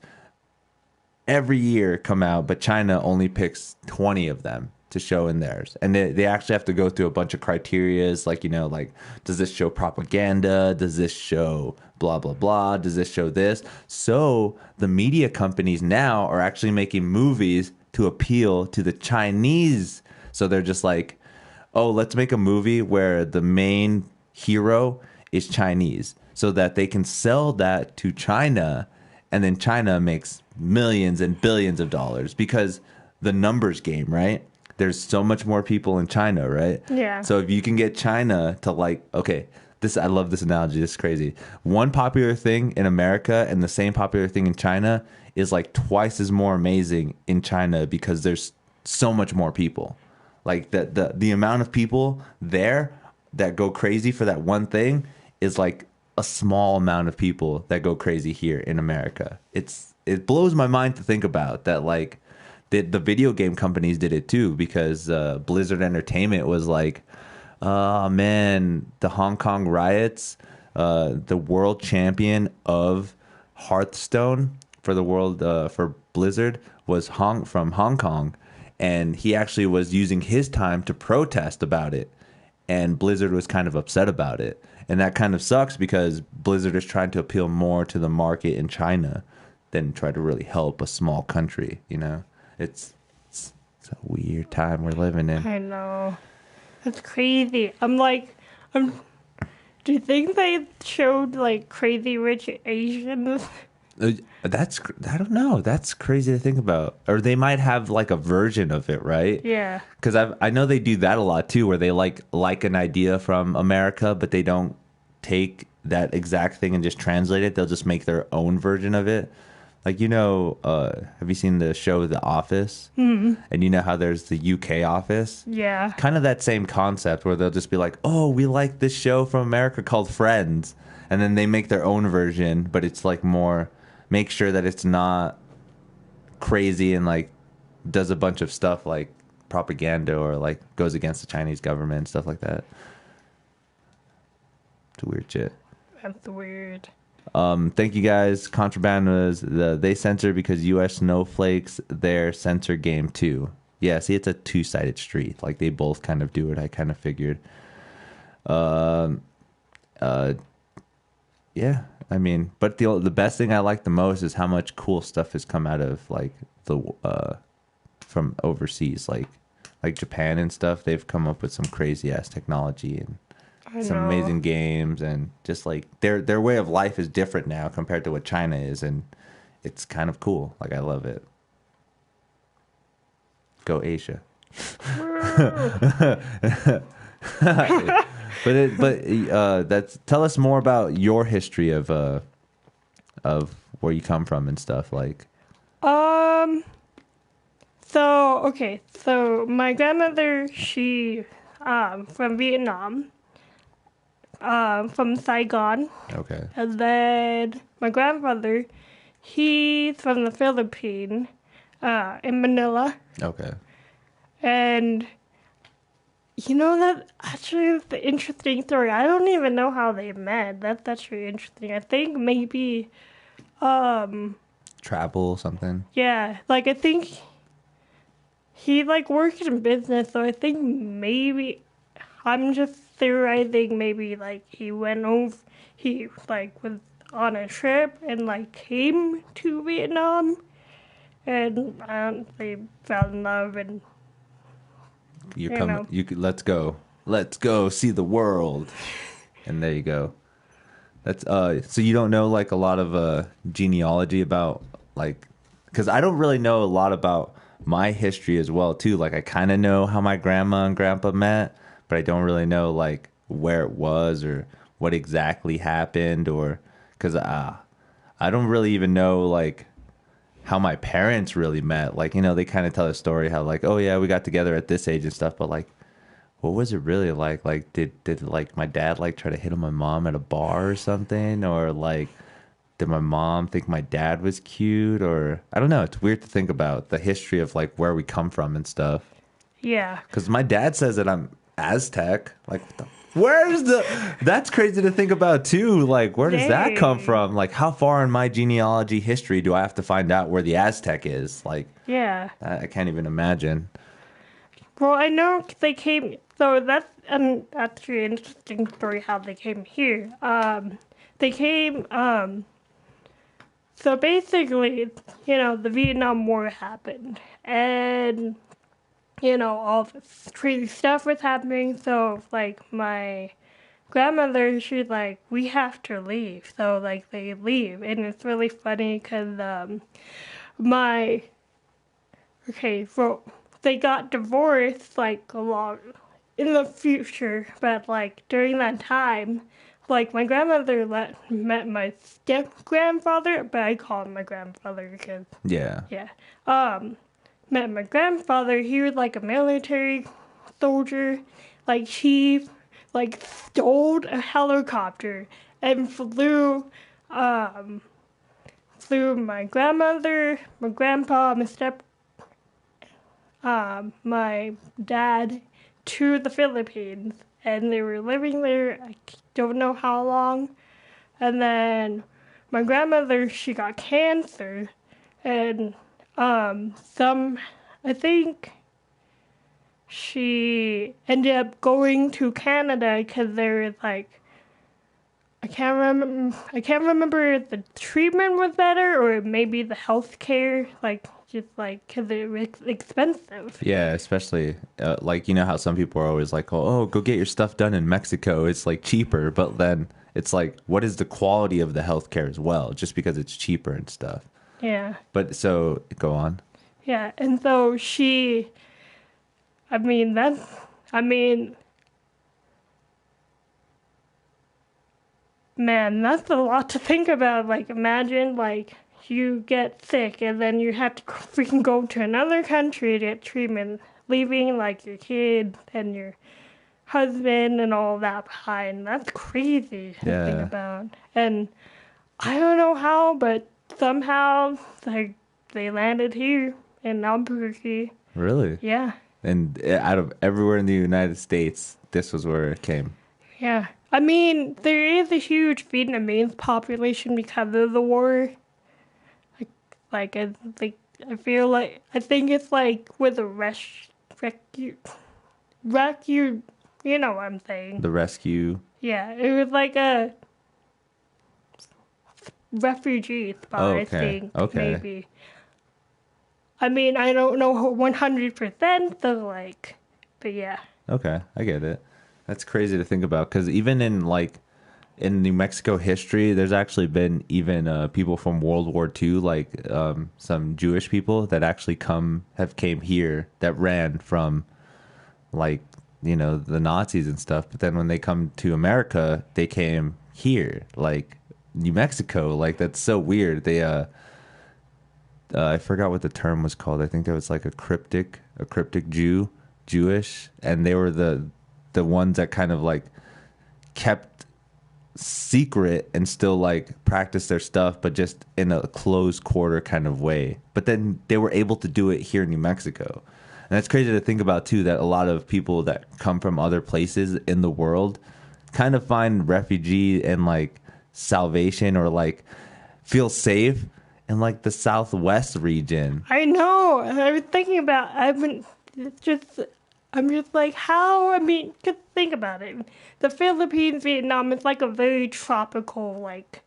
every year come out, but China only picks 20 of them to show in theirs. And they actually have to go through a bunch of criterias, like, like, does this show propaganda? Does this show blah, blah, blah? Does this show this? So the media companies now are actually making movies to appeal to the Chinese. So they're just like, oh, let's make a movie where the main hero is Chinese so that they can sell that to China. And then China makes millions and billions of dollars because the numbers game, right? There's so much more people in China, right? Yeah. So if you can get China to like, okay, I love this analogy. This is crazy. One popular thing in America and the same popular thing in China is like twice as more amazing in China because there's so much more people. Like the amount of people there that go crazy for that one thing is like a small amount of people that go crazy here in America. It blows my mind to think about that. Like the video game companies did it too, because Blizzard Entertainment was like, oh man, the Hong Kong riots, the world champion of Hearthstone for the world, for Blizzard was from Hong Kong. And he actually was using his time to protest about it. And Blizzard was kind of upset about it. And that kind of sucks because Blizzard is trying to appeal more to the market in China than try to really help a small country, It's a weird time we're living in. I know. That's crazy. Do you think they showed like Crazy Rich Asians? I don't know. That's crazy to think about. Or they might have like a version of it, right? Yeah. Because I know they do that a lot too, where they like an idea from America, but they don't take that exact thing and just translate it. They'll just make their own version of it. Like, have you seen the show The Office? Mm-hmm. And you know how there's the UK office? Yeah. Kind of that same concept where they'll just be like, oh, we like this show from America called Friends. And then they make their own version, but it's like more, make sure that it's not crazy and like does a bunch of stuff like propaganda or like goes against the Chinese government and stuff like that. It's weird shit. That's weird. Thank you guys. Contraband was they censor because U.S. snowflakes their censor game too. Yeah, see, it's a two-sided street. Like they both kind of do it. I kind of figured. Yeah. I mean, but the best thing I like the most is how much cool stuff has come out of like from overseas, like Japan and stuff. They've come up with some crazy ass technology and some amazing games, and just like their way of life is different now compared to what China is, and it's kind of cool. Like I love it. Go Asia. That's tell us more about your history of where you come from and stuff like. So my grandmother, she from Vietnam. From Saigon. Okay. And then my grandfather, he's from the Philippines, in Manila. Okay. And that actually is the interesting story. I don't even know how they met. That's actually interesting. I think maybe, travel something. yeah, like I think he like worked in business, so I think maybe I'm just theorizing maybe like he was on a trip and like came to Vietnam and they fell in love and You're coming. You could let's go see the world, and there you go. That's so you don't know like a lot of genealogy about like, because I don't really know a lot about my history as well too. Like I kind of know how my grandma and grandpa met, but I don't really know like where it was or what exactly happened, or because I don't really even know like how my parents really met. Like, they kind of tell a story how like, oh yeah, we got together at this age and stuff, but like, what was it really like? Like, did like my dad like try to hit on my mom at a bar or something, or like did my mom think my dad was cute, or I don't know. It's weird to think about the history of like where we come from and stuff. yeah. Because my dad says that I'm Aztec. Like, that's crazy to think about too. Like, where does that come from? Like, how far in my genealogy history do I have to find out where the Aztec is? Like, Yeah. I can't even imagine. Well, I know they came, so that's actually an interesting story how they came here. They came, so basically, the Vietnam War happened, and, all this crazy stuff was happening, so, like, my grandmother, she's like, we have to leave, so, like, they leave, and it's really funny, because, so they got divorced, like, a lot in the future, but, like, during that time, like, my grandmother met my step-grandfather, but I call him my grandfather because... Yeah. Yeah. Met my grandfather. He was, like, a military soldier. Like, he, like, stole a helicopter and flew my grandmother, my grandpa, my dad to the Philippines, and they were living there. I don't know how long. And then my grandmother, she got cancer, and I think she ended up going to Canada because there was like, I can't remember if the treatment was better or maybe the health care, like, just like, because it was expensive. Yeah, especially like, how some people are always like, oh, go get your stuff done in Mexico. It's like cheaper. But then it's like, what is the quality of the healthcare as well? Just because it's cheaper and stuff. Yeah. But so go on. Yeah. And so man, that's a lot to think about. Like, imagine, like, you get sick and then you have to freaking go to another country to get treatment, leaving like your kid and your husband and all that behind. That's crazy to think Yeah. about. And I don't know how, but somehow like they landed here in Albuquerque. Really? Yeah. And out of everywhere in the United States, this was where it came. Yeah. I mean, there is a huge Vietnamese population because of the war. Like I think I think it's like with a rescue, you know what I'm saying. The rescue. Yeah, it was like a refugee spot, Oh, I okay. think. Okay. Maybe. I mean, I don't know 100%, so like, but yeah. Okay, I get it. That's crazy to think about because even in like in New Mexico history, there's actually been even people from World War II, like some Jewish people that actually came here that ran from like the Nazis and stuff. But then when they come to America, they came here, like New Mexico. Like that's so weird. They I forgot what the term was called. I think there was like a cryptic Jewish, and they were the ones that kind of like kept secret and still like practice their stuff, but just in a closed quarter kind of way. But then they were able to do it here in New Mexico. And that's crazy to think about too, that a lot of people that come from other places in the world kind of find refugee and like salvation or like feel safe in like the Southwest region. I know. I was thinking about. I'm just like, how? I mean, just think about it. The Philippines, Vietnam is like a very tropical, like,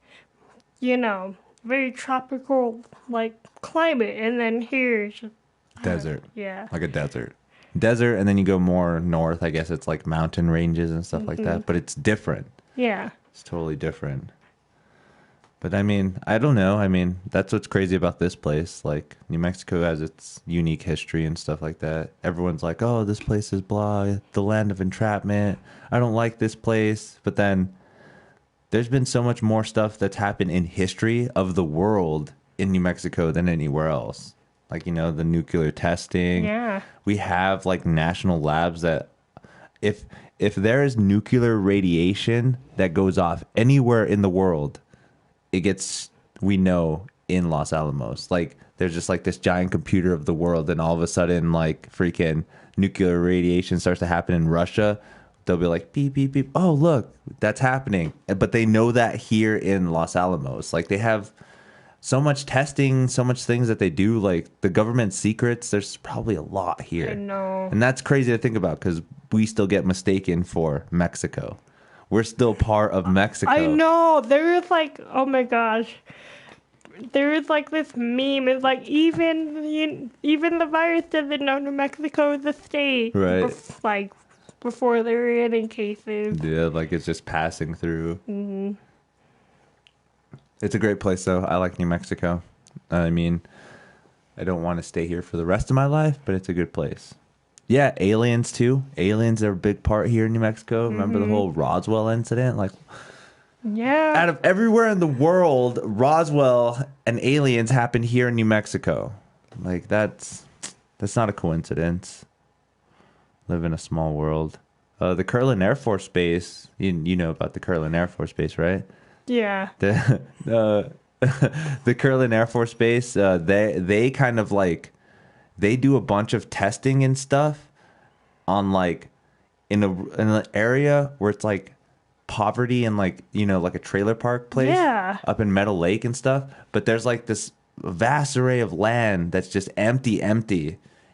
very tropical, like, climate. And then here, it's just, Desert. yeah. Like a desert. And then you go more north, I guess it's like mountain ranges and stuff like that. But it's different. Yeah. It's totally different. But I mean, I don't know. I mean, that's what's crazy about this place. Like, New Mexico has its unique history and stuff like that. Everyone's like, oh, this place is blah, the land of entrapment. I don't like this place. But then there's been so much more stuff that's happened in history of the world in New Mexico than anywhere else. Like, the nuclear testing. Yeah. We have like national labs that if there is nuclear radiation that goes off anywhere in the world, it gets, we know, in Los Alamos. Like, there's just like this giant computer of the world, and all of a sudden, like, freaking nuclear radiation starts to happen in Russia. They'll be like, beep, beep, beep. Oh, look, that's happening. But they know that here in Los Alamos. Like, they have so much testing, so much things that they do. Like, the government secrets, there's probably a lot here. I know. And that's crazy to think about because we still get mistaken for Mexico. We're still part of Mexico. I know. There is like, oh my gosh. There is like this meme. It's like even the virus doesn't know New Mexico is a state. Right. Like before there were any cases. Yeah, like it's just passing through. Mm-hmm. It's a great place, though. I like New Mexico. I mean, I don't want to stay here for the rest of my life, but it's a good place. Yeah, aliens too. Aliens are a big part here in New Mexico. Remember the whole Roswell incident? Like, Yeah. out of everywhere in the world, Roswell and aliens happened here in New Mexico. Like, that's not a coincidence. Live in a small world. The Kirtland Air Force Base. You know about the Kirtland Air Force Base, right? Yeah. The Kirtland Air Force Base. They kind of like. They do a bunch of testing and stuff on like in an area where it's like poverty and like, like a trailer park place up in Meadow Lake and stuff. But there's like this vast array of land that's just empty.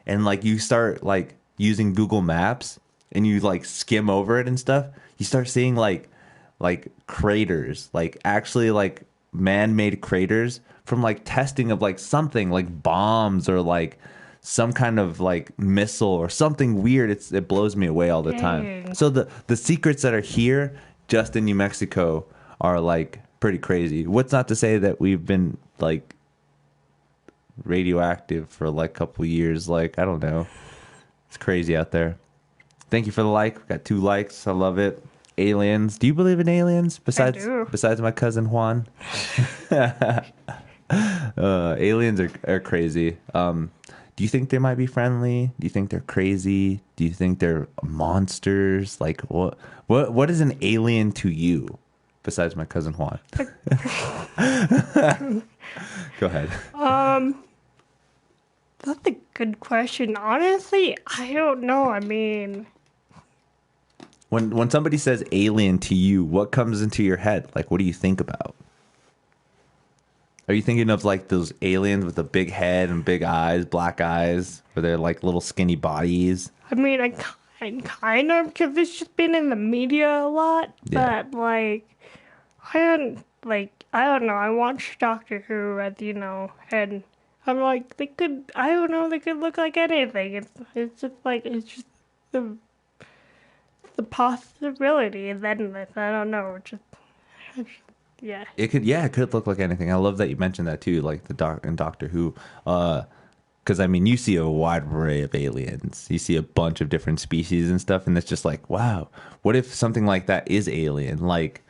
And like you start like using Google Maps and you like skim over it and stuff. You start seeing like craters, like actually like man-made craters from like testing of like something like bombs or like some kind of like missile or something weird. It blows me away all the time. So the secrets that are here just in New Mexico are like pretty crazy. What's not to say that we've been like radioactive for like a couple years. Like, I don't know. It's crazy out there. Thank you for the like. We got 2 likes. I love it. Aliens. Do you believe in aliens besides my cousin Juan? Aliens are crazy. Do you think they might be friendly? Do you think they're crazy? Do you think they're monsters? Like what is an alien to you besides my cousin Juan? Go ahead. That's a good question. Honestly, I don't know. I mean, When somebody says alien to you, what comes into your head? Like, what do you think about? Are you thinking of like those aliens with a big head and big eyes, black eyes, where they're like little skinny bodies? I mean, I kind of, because it's just been in the media a lot. Yeah. But like, I don't know. I watched Doctor Who, as you know, and I'm like, I don't know, they could look like anything. It's just like, it's just the possibility, and then I don't know, yeah. It could look like anything. I love that you mentioned that too, like in Doctor Who. Because I mean, you see a wide array of aliens. You see a bunch of different species and stuff, and it's just like, wow, what if something like that is alien? Like,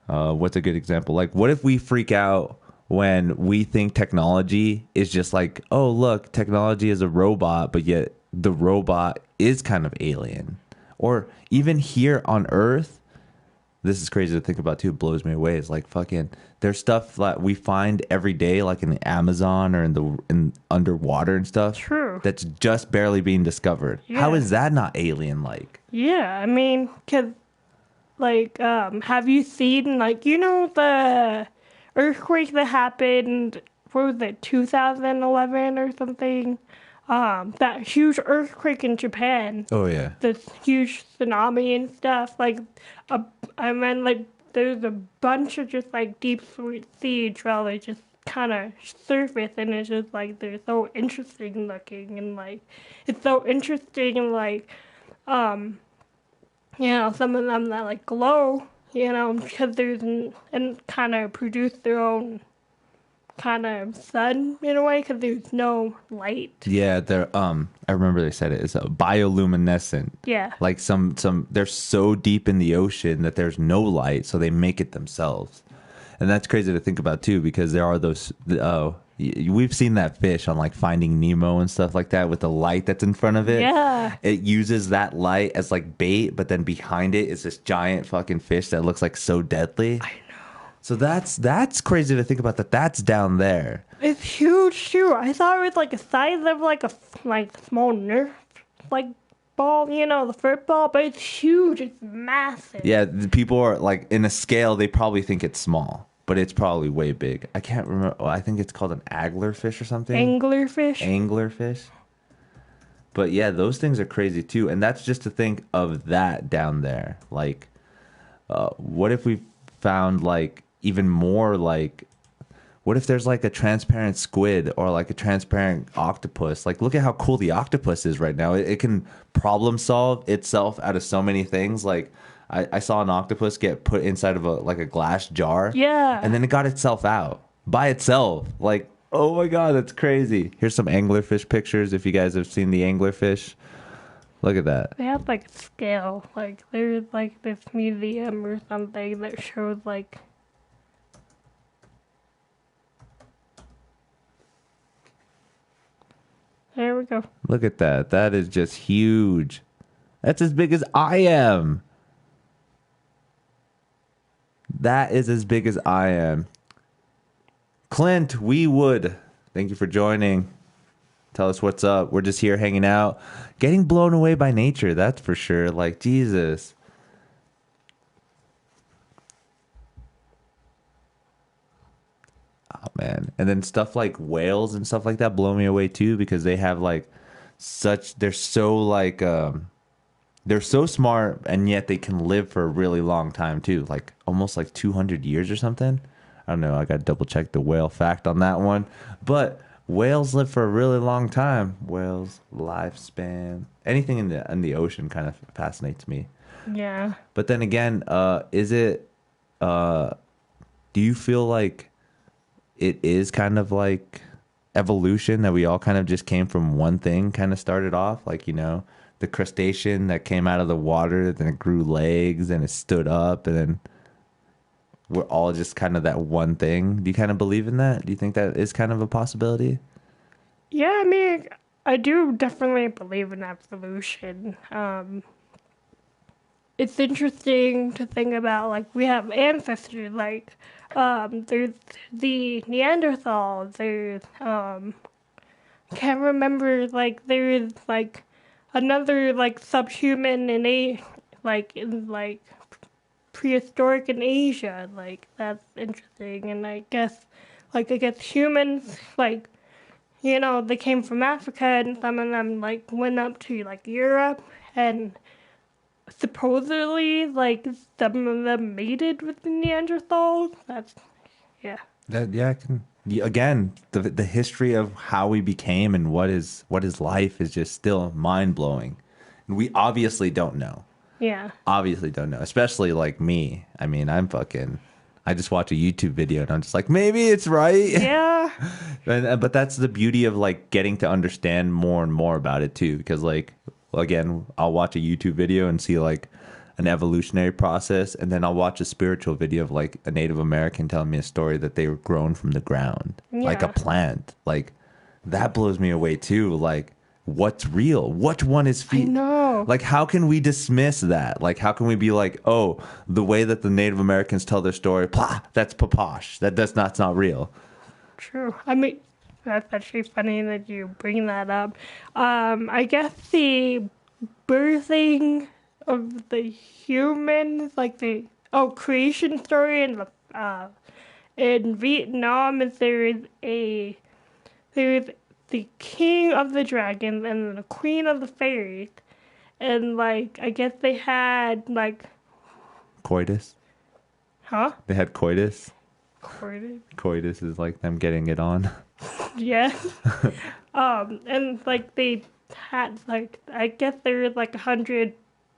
what's a good example? Like, what if we freak out when we think technology is just like, oh, look, technology is a robot, but yet the robot is kind of alien. Or even here on Earth, this is crazy to think about too. It blows me away. It's like fucking, there's stuff that we find every day, like in the Amazon or in underwater and stuff. True. That's just barely being discovered. Yeah. How is that not alien like? Yeah, I mean, cause like, have you seen, like, you know, the earthquake that happened, what was it, 2011 or something? That huge earthquake in Japan. Oh yeah. This huge tsunami and stuff. Like, I mean, like, there's a bunch of just like deep sea dwellers just kind of surface, and it's just like they're so interesting looking, and like it's so interesting, and like you know, some of them that like glow, you know, because and kind of produce their own kind of sun in a way, because there's no light. Yeah, they're I remember they said it's bioluminescent. Yeah. Like some they're so deep in the ocean that there's no light, so they make it themselves. And that's crazy to think about too, because there are those we've seen that fish on like Finding Nemo and stuff like that with the light that's in front of it. Yeah. It uses that light as like bait, but then behind it is this giant fucking fish that looks like so deadly. I know. So that's crazy to think about that. That's down there. It's huge too. I thought it was like a size of like a small Nerf like ball, you know, the football, but it's huge. It's massive. Yeah, the people are like in a scale. They probably think it's small, but it's probably way big. I can't remember. I think it's called an anglerfish or something. Anglerfish. Anglerfish. But yeah, those things are crazy too, and that's just to think of that down there. Like, what if we found like even more like, what if there's like a transparent squid or like a transparent octopus? Like, look at how cool the octopus is right now. It can problem solve itself out of so many things. Like, I saw an octopus get put inside of a glass jar. Yeah. And then it got itself out by itself. Like, oh my God, that's crazy. Here's some anglerfish pictures if you guys have seen the anglerfish. Look at that. They have like scale. Like, there's like this museum or something that shows like. There we go. Look at that. That is just huge. That's as big as I am. That is as big as I am. Clint Weewood, thank you for joining. Tell us what's up. We're just here hanging out, getting blown away by nature. That's for sure. Like, Jesus. Oh, man. And then stuff like whales and stuff like that blow me away too, because they have like they're so like, they're so smart, and yet they can live for a really long time too. Like almost like 200 years or something. I don't know. I got to double check the whale fact on that one. But whales live for a really long time. Whales, lifespan, anything in the ocean kind of fascinates me. Yeah. But then again, do you feel like it is kind of like evolution, that we all kind of just came from one thing, kind of started off like, you know, the crustacean that came out of the water, then it grew legs and it stood up, and then we're all just kind of that one thing. Do you kind of believe in that? Do you think that is kind of a possibility? Yeah, I mean, I do definitely believe in evolution. It's interesting to think about, like, we have ancestors, like, there's the Neanderthal, there's, can't remember, like, there's, like, another, like, subhuman in, like, prehistoric in Asia, like, that's interesting, and I guess humans, like, you know, they came from Africa, and some of them, like, went up to, like, Europe, and supposedly, like, some of them mated with the Neanderthals. That's, yeah. That yeah, I can. Yeah, again, the history of how we became and what is life is just still mind blowing, and we obviously don't know. Yeah. Obviously don't know, especially like me. I mean, I just watch a YouTube video and I'm just like, maybe it's right. Yeah. But that's the beauty of like getting to understand more and more about it too, because like, again, I'll watch a YouTube video and see like an evolutionary process, and then I'll watch a spiritual video of like a Native American telling me a story that they were grown from the ground, like a Yeah. plant. Like that blows me away too. Like, what's real? Which one is I know. like, how can we dismiss that? Like, how can we be like, oh, the way that the Native Americans tell their story, blah, that's paposh. That's not real. True. I mean, that's actually funny that you bring that up. I guess the birthing of the humans, like the creation story in Vietnam, is there's the king of the dragons and the queen of the fairies, and like I guess they had like, Coitus. huh? They had coitus. Courted? Coitus is like them getting it on. Yeah. And like they had like I guess there was like 100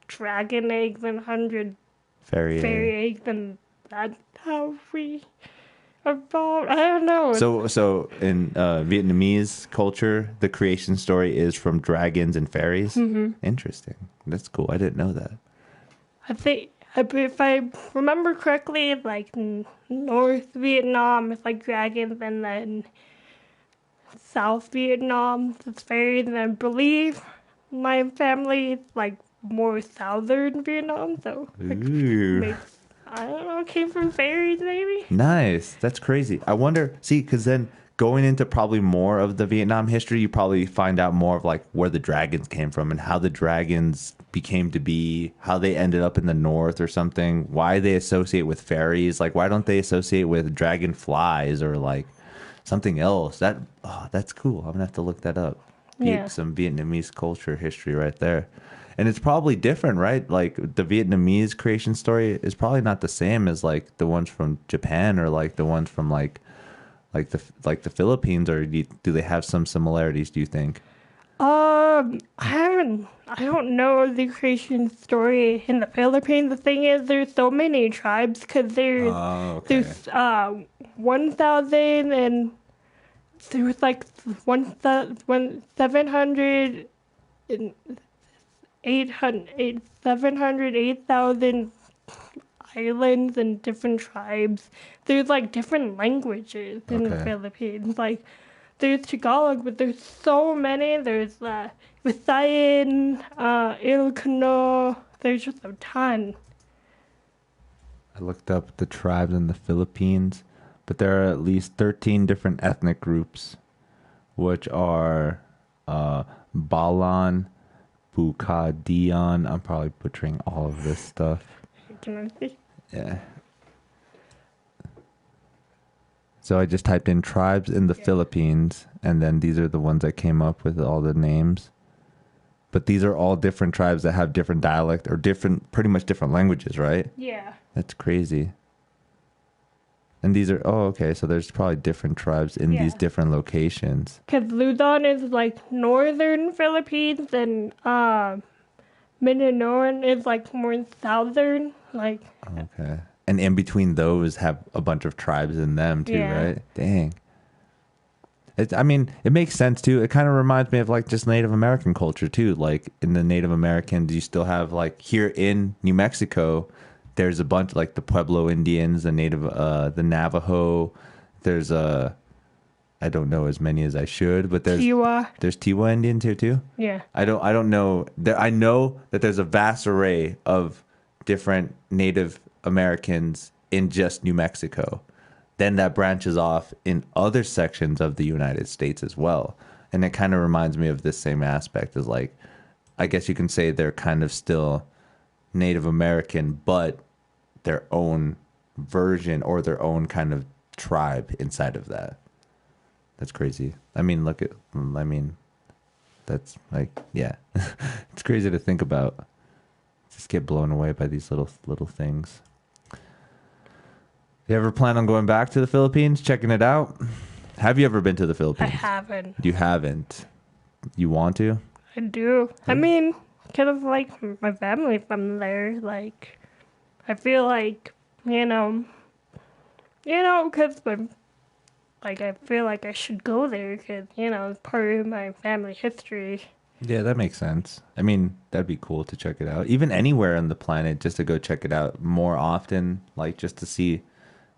dragon eggs and 100 Fairy. fairy eggs, and that's how we evolved. I don't know. So in Vietnamese culture, the creation story is from dragons and fairies. Mm-hmm. Interesting. That's cool. I didn't know that. I think if I remember correctly, like North Vietnam is like dragons, and then South Vietnam is fairies, and I believe my family is like more southern Vietnam, so Ooh. maybe, I don't know, came from fairies maybe? Nice. That's crazy. I wonder, see, because then going into probably more of the Vietnam history, you probably find out more of like where the dragons came from and how the dragons became to be, how they ended up in the north or something, why they associate with fairies. Like, why don't they associate with dragonflies or like something else? That's cool. I'm gonna have to look that up. Yeah. Some Vietnamese culture history right there. And it's probably different, right? Like the Vietnamese creation story is probably not the same as like the ones from Japan or like the ones from like the Philippines, or do they have some similarities, do you think? I don't know the creation story in the Philippines. The thing is, there's so many tribes because Okay. there's 1,000, and there was like 700 and 8,000 islands and different tribes. There's like different languages in the Okay. Philippines. Like there's Tagalog, but there's so many. There's Visayan, Ilocano. There's just a ton. I looked up the tribes in the Philippines, but there are at least 13 different ethnic groups, which are Balan, Bukadian. I'm probably butchering all of this stuff. Can I see? Yeah. So I just typed in tribes in the Philippines, and then these are the ones that came up with all the names. But these are all different tribes that have different dialect or pretty much different languages, right? Yeah. That's crazy. And these are, okay, so there's probably different tribes in these Yeah. different locations. Because Luzon is like northern Philippines, and Mindanao is like more southern. Like, Okay. And in between those have a bunch of tribes in them too, Yeah. right? Dang. I mean, it makes sense too. It kind of reminds me of like just Native American culture too. Like in the Native Americans, you still have like here in New Mexico, there's a bunch like the Pueblo Indians, the the Navajo. There's I don't know as many as I should, but there's Tiwa Indians here too. Yeah. I don't know. I know that there's a vast array of different Native Americans in just New Mexico. Then that branches off in other sections of the United States as well. And it kind of reminds me of this same aspect as like, I guess you can say they're kind of still Native American, but their own version or their own kind of tribe inside of that. That's crazy. I mean, that's like, yeah, it's crazy to think about. Just get blown away by these little things. You ever plan on going back to the Philippines, checking it out? Have you ever been to the Philippines? I haven't. You haven't. You want to? I do. I mean, kind of like my family from there. Like, I feel like, because I feel like I should go there because, it's part of my family history. Yeah, that makes sense. I mean, that'd be cool to check it out. Even anywhere on the planet, just to go check it out more often, like just to see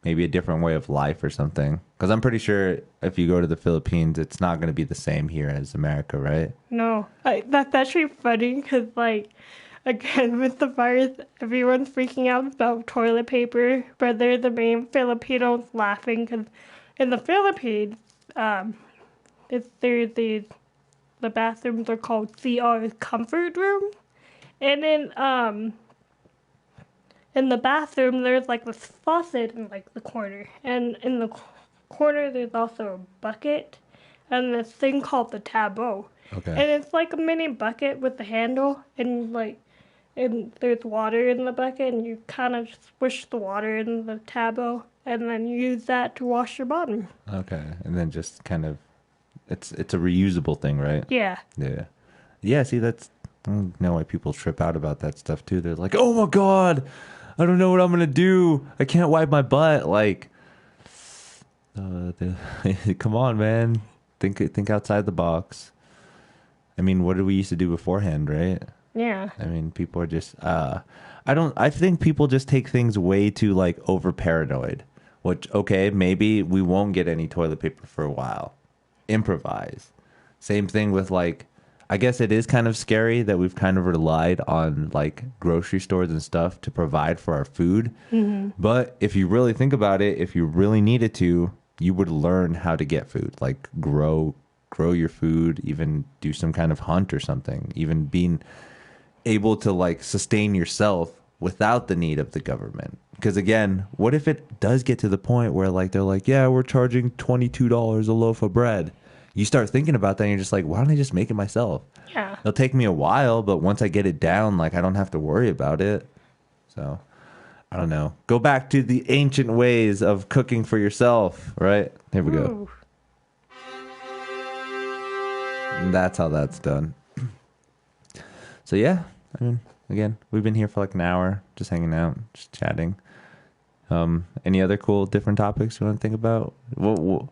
maybe a different way of life or something. Because I'm pretty sure if you go to the Philippines, it's not going to be the same here as America, right? No, that's actually funny because, again, with the virus, everyone's freaking out about toilet paper, but they're the main Filipinos laughing because in the Philippines, the bathrooms are called CR comfort room, and in the bathroom there's like this faucet in like the corner, and in the corner there's also a bucket and this thing called the tableau. Okay. And it's like a mini bucket with the handle, and there's water in the bucket, and you kind of swish the water in the tableau, and then you use that to wash your bottom. Okay, and then just kind of, it's a reusable thing, right? Yeah. Yeah. Yeah, see, I don't know why people trip out about that stuff too. They're like, oh my God, I don't know what I'm going to do. I can't wipe my butt. Like, come on, man. Think outside the box. I mean, what did we used to do beforehand, right? Yeah. I mean, people are just, I think people just take things way too, like, over paranoid. Which, okay, maybe we won't get any toilet paper for a while. Improvise. Same thing with, like, I guess it is kind of scary that we've kind of relied on, like, grocery stores and stuff to provide for our food. Mm-hmm. But if you really think about it, if you really needed to, you would learn how to get food, like grow your food, even do some kind of hunt or something, even being able to like sustain yourself without the need of the government. Because again, what if it does get to the point where like they're like, yeah, we're charging $22 a loaf of bread. You start thinking about that and you're just like, why don't I just make it myself? Yeah. It'll take me a while, but once I get it down, like I don't have to worry about it. So I don't know. Go back to the ancient ways of cooking for yourself, right? Here we go. Ooh. And that's how that's done. So yeah, I mean, again, we've been here for like an hour, just hanging out, just chatting. Any other cool, different topics you want to think about? Well,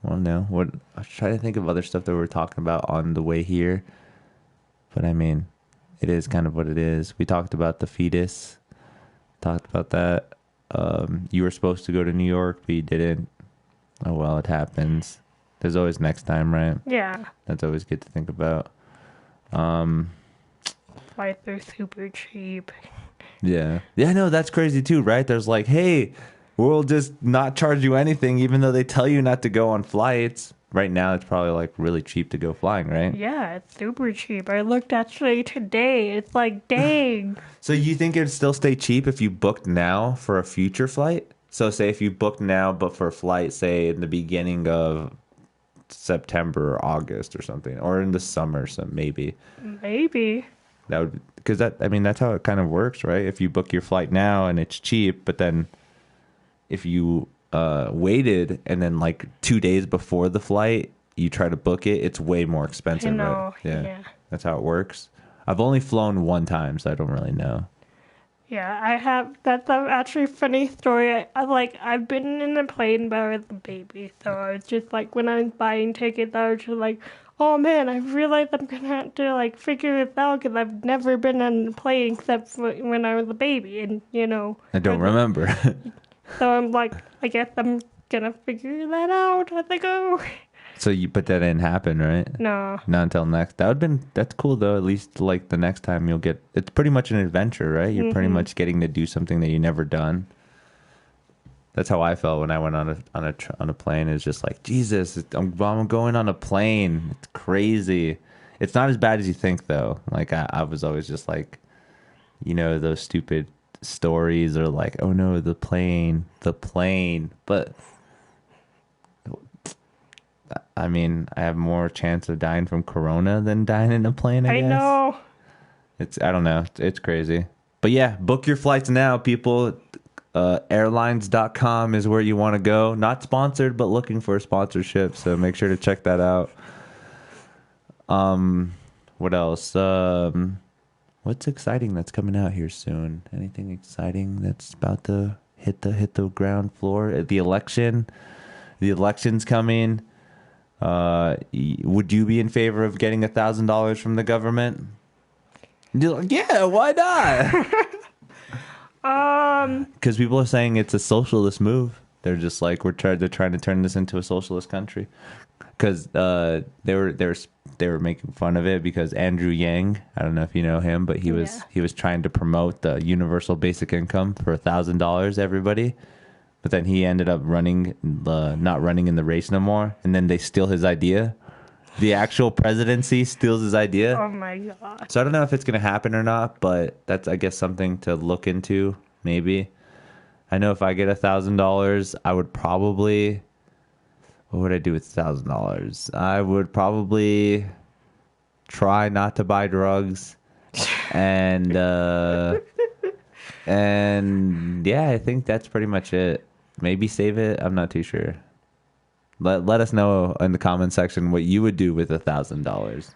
no. I was trying to think of other stuff that we were talking about on the way here, but I mean, it is kind of what it is. We talked about the fetus. Talked about that. You were supposed to go to New York, but you didn't. Oh well, it happens. There's always next time, right? Yeah. That's always good to think about. Flights are super cheap. Yeah. Yeah, no, that's crazy too, right? There's like, hey, we'll just not charge you anything, even though they tell you not to go on flights. Right now, it's probably like really cheap to go flying, right? Yeah, it's super cheap. I looked actually today. It's like, dang. So you think it'd still stay cheap if you booked now for a future flight? So say if you booked now, but for a flight, say in the beginning of September or August or something, or in the summer, so maybe. Maybe. That would, because that's how it kind of works, right? If you book your flight now and it's cheap, but then if you waited and then like 2 days before the flight you try to book it, it's way more expensive. I know, right? yeah. That's how it works. I've only flown one time, so I don't really know. Yeah, I have. That's actually a funny story. I've been in a plane, but I was a baby, so I was just like, when I was buying tickets, I was just like, oh man, I realized I'm gonna have to like figure this out because I've never been on a plane except for when I was a baby, and I don't remember. so I'm like, I guess I'm gonna figure that out as I go. So but that didn't happen, right? No. Not until next. That's cool though. At least like the next time it's pretty much an adventure, right? You're pretty much getting to do something that you never done. That's how I felt when I went on a plane. It's just like, Jesus, I'm going on a plane. It's crazy. It's not as bad as you think though. Like I was always just like, those stupid stories are like, oh no, the plane. But I mean, I have more chance of dying from corona than dying in a plane, I guess. know. I don't know. It's crazy. But yeah, book your flights now, people. Airlines.com is where you want to go. Not sponsored, but looking for a sponsorship. So make sure to check that out. What else? What's exciting that's coming out here soon? Anything exciting that's about to hit the ground floor? The election's coming. Would you be in favor of getting $1,000 from the government? You're like, yeah, why not? Because people are saying it's a socialist move. They're just like, they're trying to turn this into a socialist country. Because they were making fun of it because Andrew Yang, I don't know if you know him, but he was trying to promote the universal basic income for $1,000 everybody. But then he ended up not running in the race no more. And then they steal his idea. The actual presidency steals his idea. Oh my God. So I don't know if it's going to happen or not, but that's, I guess, something to look into, maybe. I know if I get $1,000, I would probably... What would I do with $1,000? I would probably try not to buy drugs. And yeah, I think that's pretty much it. Maybe save it. I'm not too sure. Let us know in the comment section what you would do with $1,000.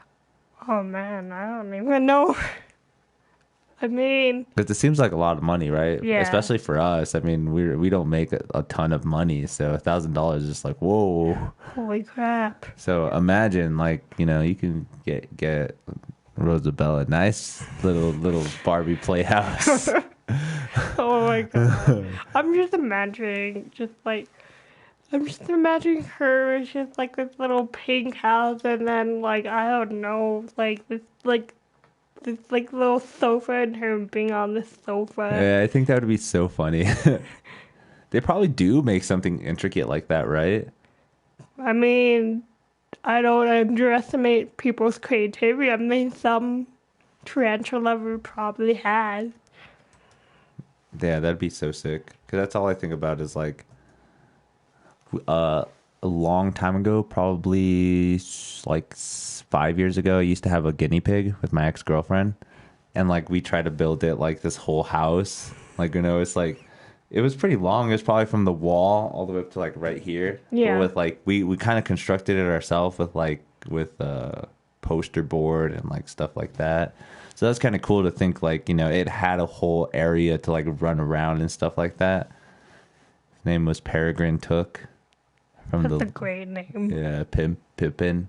Oh man, I don't even know. I mean, Because it seems like a lot of money, right? Yeah. Especially for us. I mean, we don't make a ton of money, so $1,000 is just like, whoa. holy crap. So imagine, like, you can get Rosabella a nice little Barbie playhouse. Oh my God. I'm just imagining her with just like this little pink house, and then like I don't know, like this little sofa, and her being on the sofa. Yeah, I think that would be so funny. They probably do make something intricate like that, right? I mean, I don't underestimate people's creativity. I mean, some tarantula would probably has. Yeah, that'd be so sick. Because that's all I think about is like a long time ago, probably like 5 years ago, I used to have a guinea pig with my ex-girlfriend. And like we tried to build it like this whole house. Like, it's like, it was pretty long. It was probably from the wall all the way up to like right here. Yeah. But with like, we kind of constructed it ourselves with poster board and like stuff like that. So that's kind of cool to think like, it had a whole area to like run around and stuff like that. His name was Peregrine Took. That's a great name. Yeah, Pippin.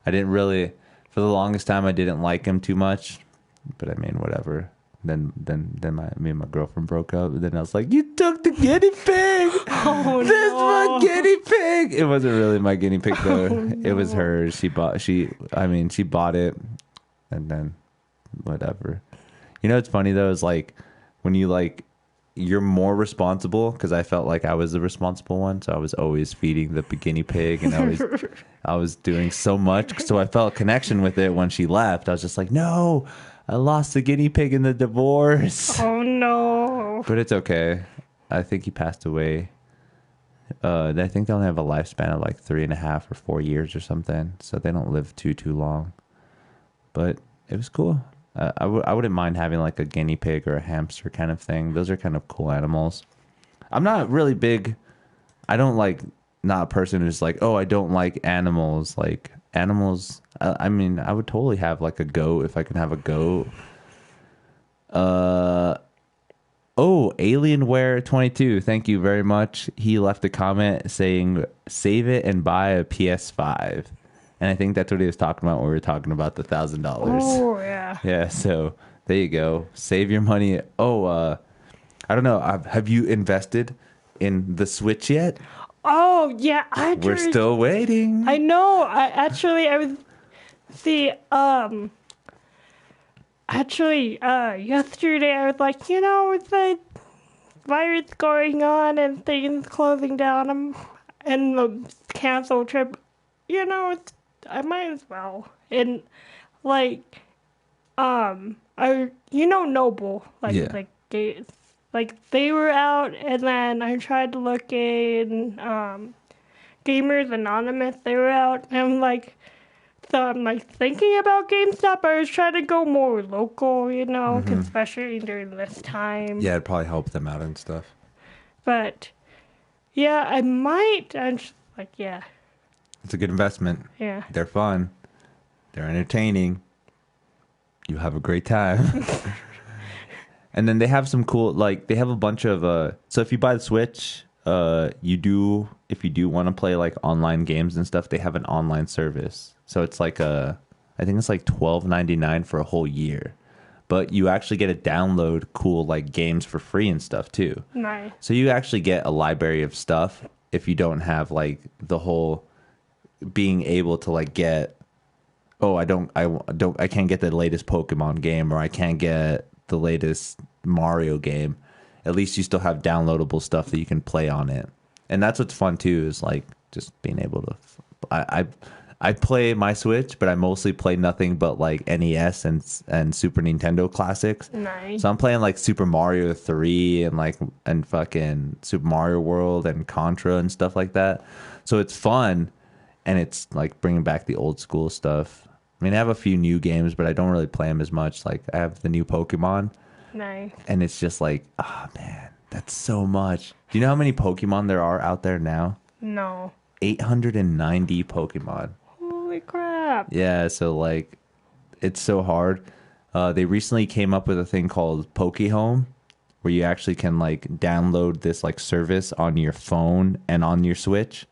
I didn't really, for the longest time, I didn't like him too much. But I mean, whatever. Then me and my girlfriend broke up. And then I was like, you took the guinea pig. Oh, This is my guinea pig. It wasn't really my guinea pig though. It was hers. She bought it, and then whatever. What's funny though is like when you're more responsible, because I felt like I was the responsible one, so I was always feeding the guinea pig, and I was doing so much, so I felt a connection with it. When she left, I was just like, no, I lost the guinea pig in the divorce. Oh no. But it's okay. I think he passed away. I think they only have a lifespan of like 3.5 or 4 years or something, so they don't live too long. But it was cool. I wouldn't mind having like a guinea pig or a hamster kind of thing. Those are kind of cool animals. I'm not really big. I don't like, not a person who's like, oh, I don't like animals. Like animals. I mean, I would totally have like a goat if I can have a goat. Alienware22, thank you very much. He left a comment saying, save it and buy a PS5. And I think that's what he was talking about when we were talking about the $1,000. Oh yeah. Yeah, so there you go. Save your money. Oh, I don't know. Have you invested in the Switch yet? Oh yeah. We're still waiting. I know. I was see. Yesterday I was like, with the virus going on and things closing down, and the cancel trip, I might as well. And like, Noble, Yeah. like they were out, and then I tried to look in, Gamers Anonymous. They were out, and so I'm like thinking about GameStop. I was trying to go more local, 'cause especially during this time. Yeah, it'd probably help them out and stuff. But yeah, I might. I'm just like, yeah, It's a good investment. yeah. They're fun. They're entertaining. You have a great time. And then they have some cool, like, they have a bunch of, so if you buy the Switch, if you do want to play like online games and stuff, they have an online service. So it's like I think it's like $12.99 for a whole year. But you actually get to download cool like games for free and stuff too. Nice. So you actually get a library of stuff if you don't have like the whole being able to like get, oh, I can't get the latest Pokemon game, or I can't get the latest Mario game. At least you still have downloadable stuff that you can play on it. And that's what's fun too, is like just being able to, I play my Switch, but I mostly play nothing but like NES and Super Nintendo classics. Nice. So I'm playing like Super Mario 3 and fucking Super Mario World and Contra and stuff like that. So it's fun, and it's like bringing back the old school stuff. I mean, I have a few new games, but I don't really play them as much. Like I have the new Pokemon, Nice. and it's just like, oh man, that's so much. Do you know how many Pokemon there are out there now? No. 890 Pokemon. Holy crap. Yeah, so like it's so hard. They recently came up with a thing called Pokehome, where you actually can like download this like service on your phone and on your Switch,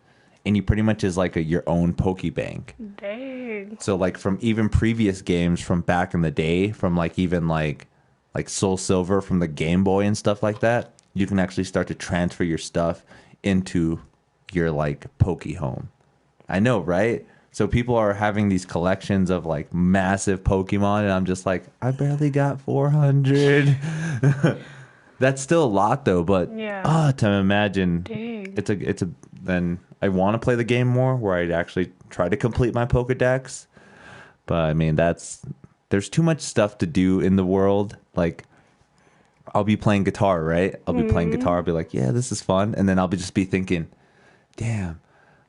and you pretty much is like your own Pokebank. Dang. So like from even previous games from back in the day, from like even like Soul Silver from the Game Boy and stuff like that, you can actually start to transfer your stuff into your like Pokehome. I know, right? So people are having these collections of like massive Pokemon, and I'm just like, I barely got 400. That's still a lot though, but Yeah. to imagine, Dang. it's a then I want to play the game more, where I'd actually try to complete my Pokedex. But I mean, there's too much stuff to do in the world. Like I'll be playing guitar, right? I'll be playing guitar. I'll be like, yeah, this is fun. And then I'll just be thinking, damn,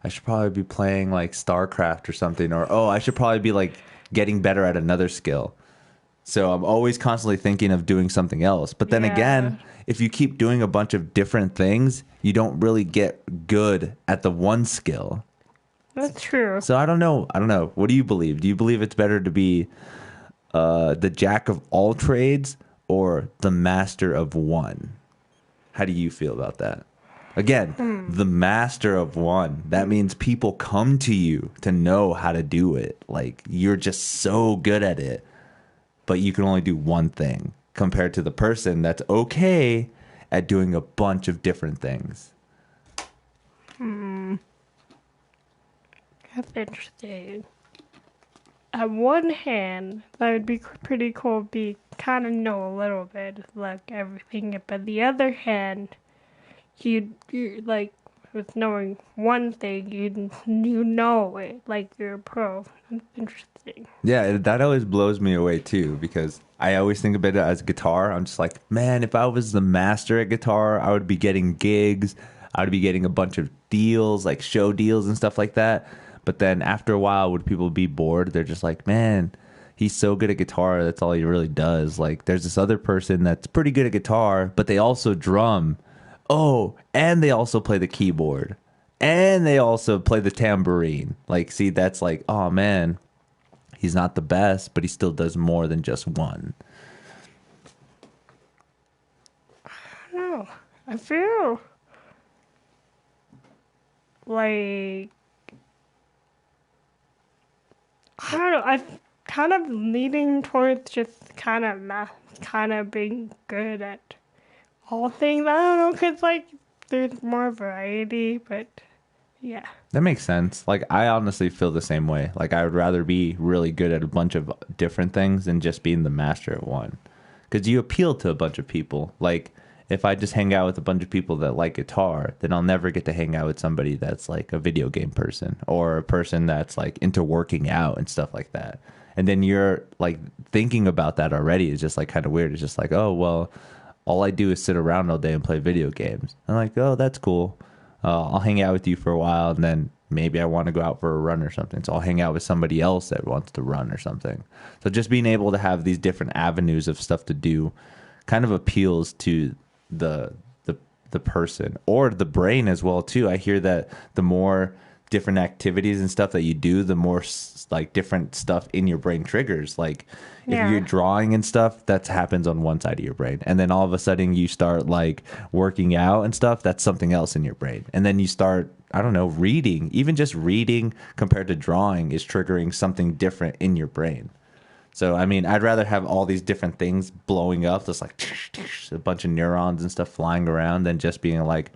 I should probably be playing like StarCraft or something. Or, oh, I should probably be like getting better at another skill. So I'm always constantly thinking of doing something else. But then again, if you keep doing a bunch of different things, you don't really get good at the one skill. That's true. So I don't know. What do you believe? Do you believe it's better to be the jack of all trades or the master of one? How do you feel about that? Again, the master of one. That means people come to you to know how to do it. Like you're just so good at it, but you can only do one thing, compared to the person that's okay at doing a bunch of different things. That's interesting. On one hand, that would be pretty cool. Be kind of know a little bit, like everything. But the other hand, you like with knowing one thing, you know it, like you're a pro. That's interesting. Yeah, that always blows me away too, because I always think of it as guitar. I'm just like, man, if I was the master at guitar, I would be getting gigs. I would be getting a bunch of deals, like show deals and stuff like that. But then after a while, would people be bored? They're just like, man, he's so good at guitar. That's all he really does. Like, there's this other person that's pretty good at guitar, but they also drum. Oh, and they also play the keyboard. And they also play the tambourine. Like, see, that's like, oh, man, he's not the best, but he still does more than just one. No, I feel like I don't know. I'm kind of leaning towards just kind of being good at all things. I don't know, because, like, there's more variety, but yeah. That makes sense. Like, I honestly feel the same way. Like, I would rather be really good at a bunch of different things than just being the master at one. Because you appeal to a bunch of people. Like, if I just hang out with a bunch of people that like guitar, then I'll never get to hang out with somebody that's like a video game person or a person that's like into working out and stuff like that. And then you're like thinking about that already is just like kind of weird. It's just like, oh, well, all I do is sit around all day and play video games. I'm like, oh, that's cool. I'll hang out with you for a while, and then maybe I want to go out for a run or something. So I'll hang out with somebody else that wants to run or something. So just being able to have these different avenues of stuff to do kind of appeals to the the person or the brain as well too. I hear that the more different activities and stuff that you do, the more like different stuff in your brain triggers. Like if Yeah. you're drawing and stuff, that happens on one side of your brain, and then all of a sudden you start like working out and stuff, that's something else in your brain. And then you start, I don't know, reading. Even just reading compared to drawing is triggering something different in your brain. So, I mean, I'd rather have all these different things blowing up, just like a bunch of neurons and stuff flying around, than just being like,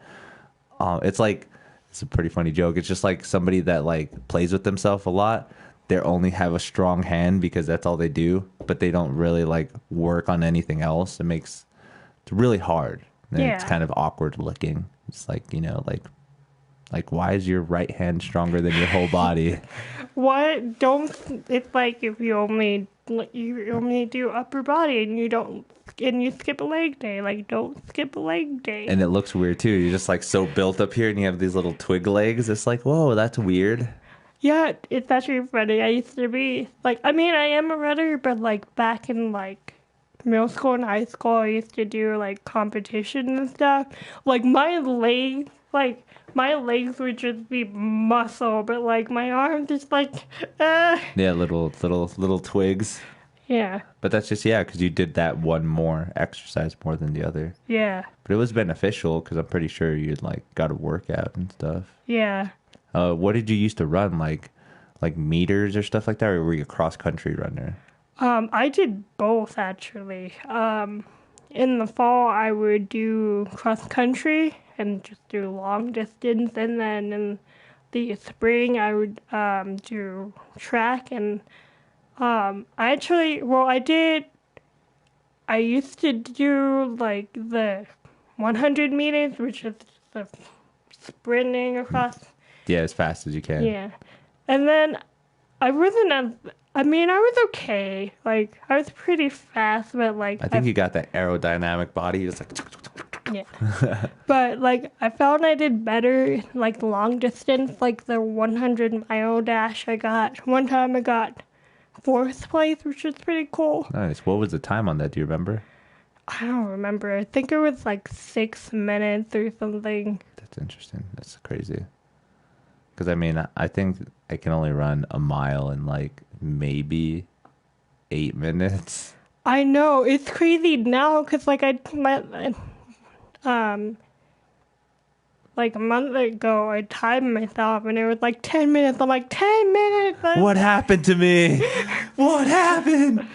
it's like, it's a pretty funny joke. It's just like somebody that like plays with themselves a lot. They only have a strong hand because that's all they do, but they don't really like work on anything else. It's really hard. And it's Yeah. kind of awkward looking. It's like, you know, like why is your right hand stronger than your whole body? What don't it's like if you only do upper body and you skip a leg day. Like, don't skip a leg day. And it looks weird too. You're just like so built up here and you have these little twig legs. It's like, whoa, that's weird. Yeah, it's actually funny. I used to be like, I mean, I am a runner, but like back in like middle school and high school, I used to do like competition and stuff. Like my legs would just be muscle, but like my arms just like, Yeah, little twigs. yeah, But that's just, yeah, because you did that one more exercise more than the other. yeah, But it was beneficial because I'm pretty sure you'd like got a workout and stuff. yeah. What did you used to run? Like meters or stuff like that? Or were you a cross country runner? I did both actually. In the fall, I would do cross country and just do long distance, and then in the spring, I would do track. And I used to do like the 100 meters, which is the sprinting across. Yeah, as fast as you can. Yeah, and then I wasn't as. I mean, I was okay. Like, I was pretty fast, but like, I think you got that aerodynamic body. It's like, yeah. But like, I found I did better like long distance, like the 100-mile dash. One time I got fourth place, which was pretty cool. nice. What was the time on that? Do you remember? I don't remember. I think it was like 6 minutes or something. That's interesting. That's crazy. Because I mean, I think I can only run a mile in like maybe 8 minutes. I know, it's crazy now because like like a month ago, I timed myself and it was like 10 minutes. I'm like, 10 minutes? What happened to me? What happened?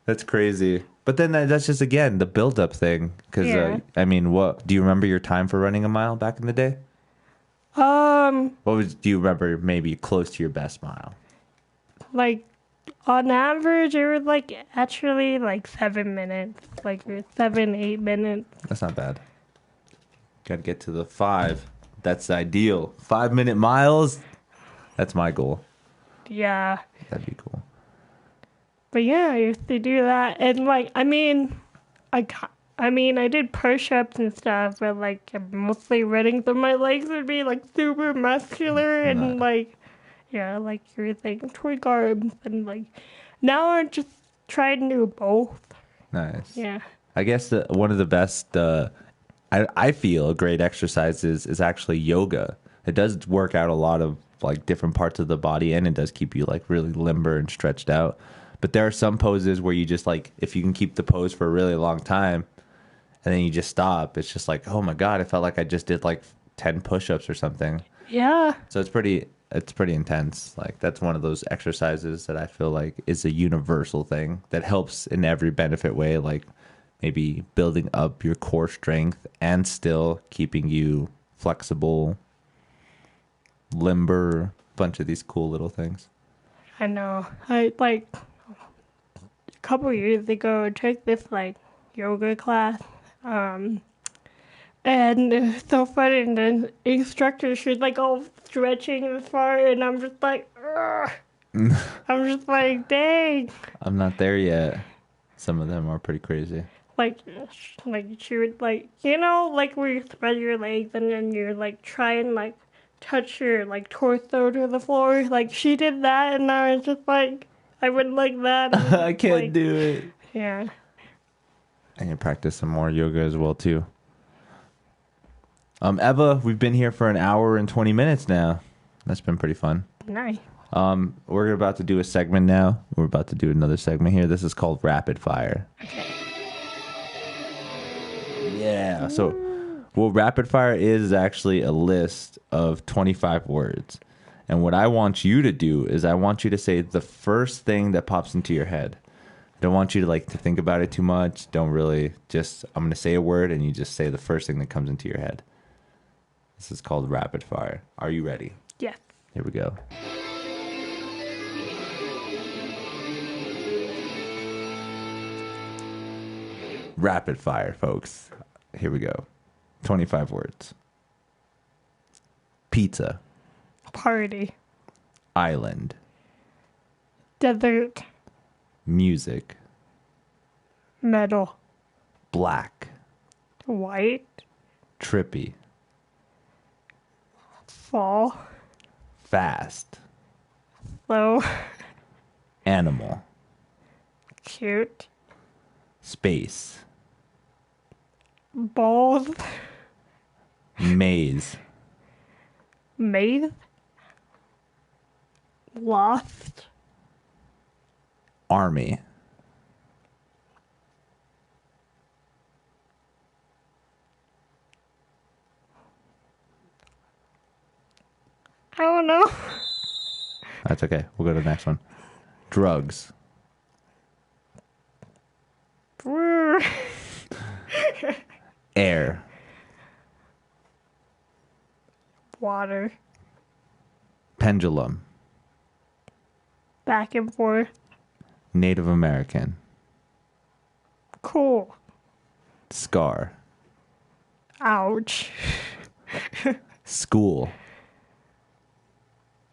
That's crazy. But then that's just, again, the build-up thing. Because, Yeah. I mean, do you remember your time for running a mile back in the day? Do you remember maybe close to your best mile? Like, on average, it was like actually like 7 minutes. Like, 7, 8 minutes. That's not bad. Got to get to the 5. That's the ideal. 5-minute miles. That's my goal. Yeah. That'd be cool. But yeah, I used to do that. And like, I mean, I did push-ups and stuff, but like, I'm mostly running, so my legs would be like super muscular and like, yeah, like you were saying, twig arms. And like, now I'm just trying to do both. Nice. Yeah. I guess one of the best, I feel a great exercise is actually yoga. It does work out a lot of like different parts of the body, and it does keep you like really limber and stretched out. But there are some poses where you just like, if you can keep the pose for a really long time and then you just stop, it's just like, oh my God, I felt like I just did like 10 push-ups or something. Yeah. So it's pretty, it's pretty intense. Like that's one of those exercises that I feel like is a universal thing that helps in every benefit way, like maybe building up your core strength and still keeping you flexible, limber, bunch of these cool little things. I know. I like a couple years ago I took this like yoga class. And it's so funny, and the instructor, she's like all stretching and far, and I'm just like, ugh. I'm just like, dang. I'm not there yet. Some of them are pretty crazy. Like she would like, you know, like where you spread your legs and then you're like try and like touch your like torso to the floor. Like she did that, and I was just like, I wouldn't like that. I can't like, do it. Yeah. And you practice some more yoga as well too. Eva, we've been here for an hour and 20 minutes now. That's been pretty fun. Nice. We're about to do a segment now. We're about to do another segment here. This is called Rapid Fire. Okay. Yeah. So, what Rapid Fire is actually a list of 25 words. And what I want you to do is I want you to say the first thing that pops into your head. I don't want you to like to think about it too much. Don't really just, I'm going to say a word and you just say the first thing that comes into your head. This is called Rapid Fire. Are you ready? Yes. Here we go. Rapid Fire, folks. Here we go. 25 words. Pizza. Party. Island. Desert. Music. Metal. Black. White. Trippy. Fall. Fast. Slow. Animal. Cute. Space. Balls. Maze. Maze. Lost. Army. I don't know. That's okay. We'll go to the next one. Drugs. Air. Water. Pendulum. Back and forth. Native American. Cool. Scar. Ouch. School.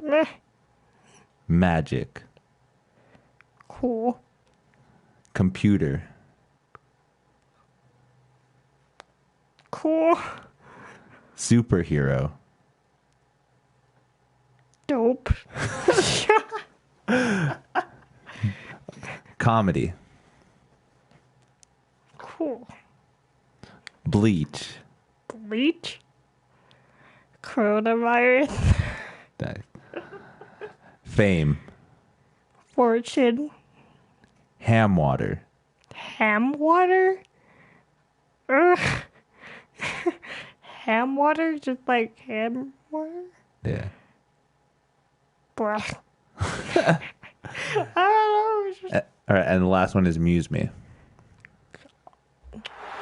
Meh. Magic. Cool. Computer. Cool. Superhero. Dope. Comedy. Cool. Bleach. Bleach. Coronavirus. Nice. Fame. Fortune. Ham water. Ham water? Ugh. Ham water? Just like ham water? Yeah. Blah. I don't know. It's just All right, and the last one is MuseMe.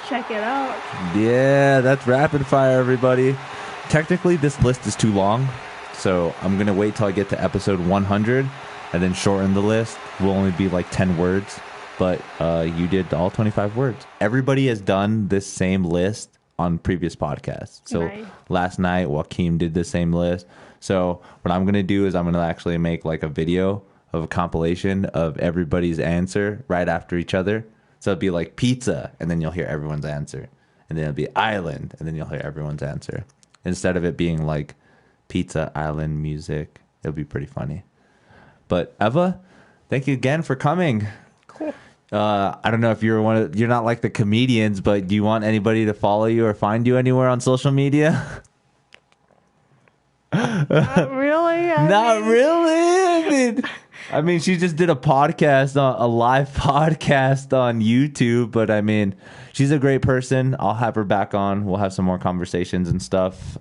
check it out. Yeah, that's rapid fire, everybody. Technically, this list is too long, so I'm going to wait till I get to episode 100 and then shorten the list. Will only be like 10 words, but you did all 25 words. Everybody has done this same list on previous podcasts. So Nice. last night, Joaquin did the same list. So what I'm going to do is I'm going to actually make like a video of a compilation of everybody's answer right after each other. So it'll be like pizza, and then you'll hear everyone's answer. And then it'll be island, and then you'll hear everyone's answer. Instead of it being like pizza, island, music, it'll be pretty funny. But Eva, thank you again for coming. Cool. I don't know if you're you're not like the comedians, but do you want anybody to follow you or find you anywhere on social media? Not really. Not really. I mean, she just did a podcast, a live podcast on YouTube. But I mean, she's a great person. I'll have her back on. We'll have some more conversations and stuff.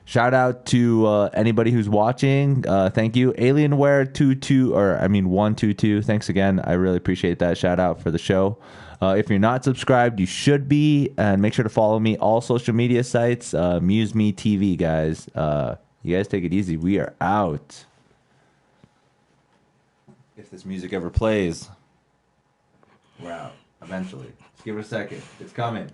Shout out to anybody who's watching. Thank you. Alienware 122. Thanks again. I really appreciate that. Shout out for the show. If you're not subscribed, you should be. And make sure to follow me all social media sites. MuseMe TV, guys. You guys take it easy. We are out. If this music ever plays, we're out. Eventually. Just give it a second. It's coming.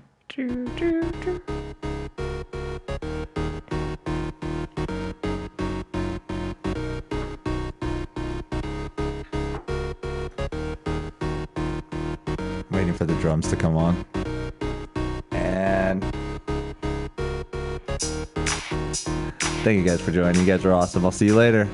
Waiting for the drums to come on. And thank you guys for joining. You guys are awesome. I'll see you later.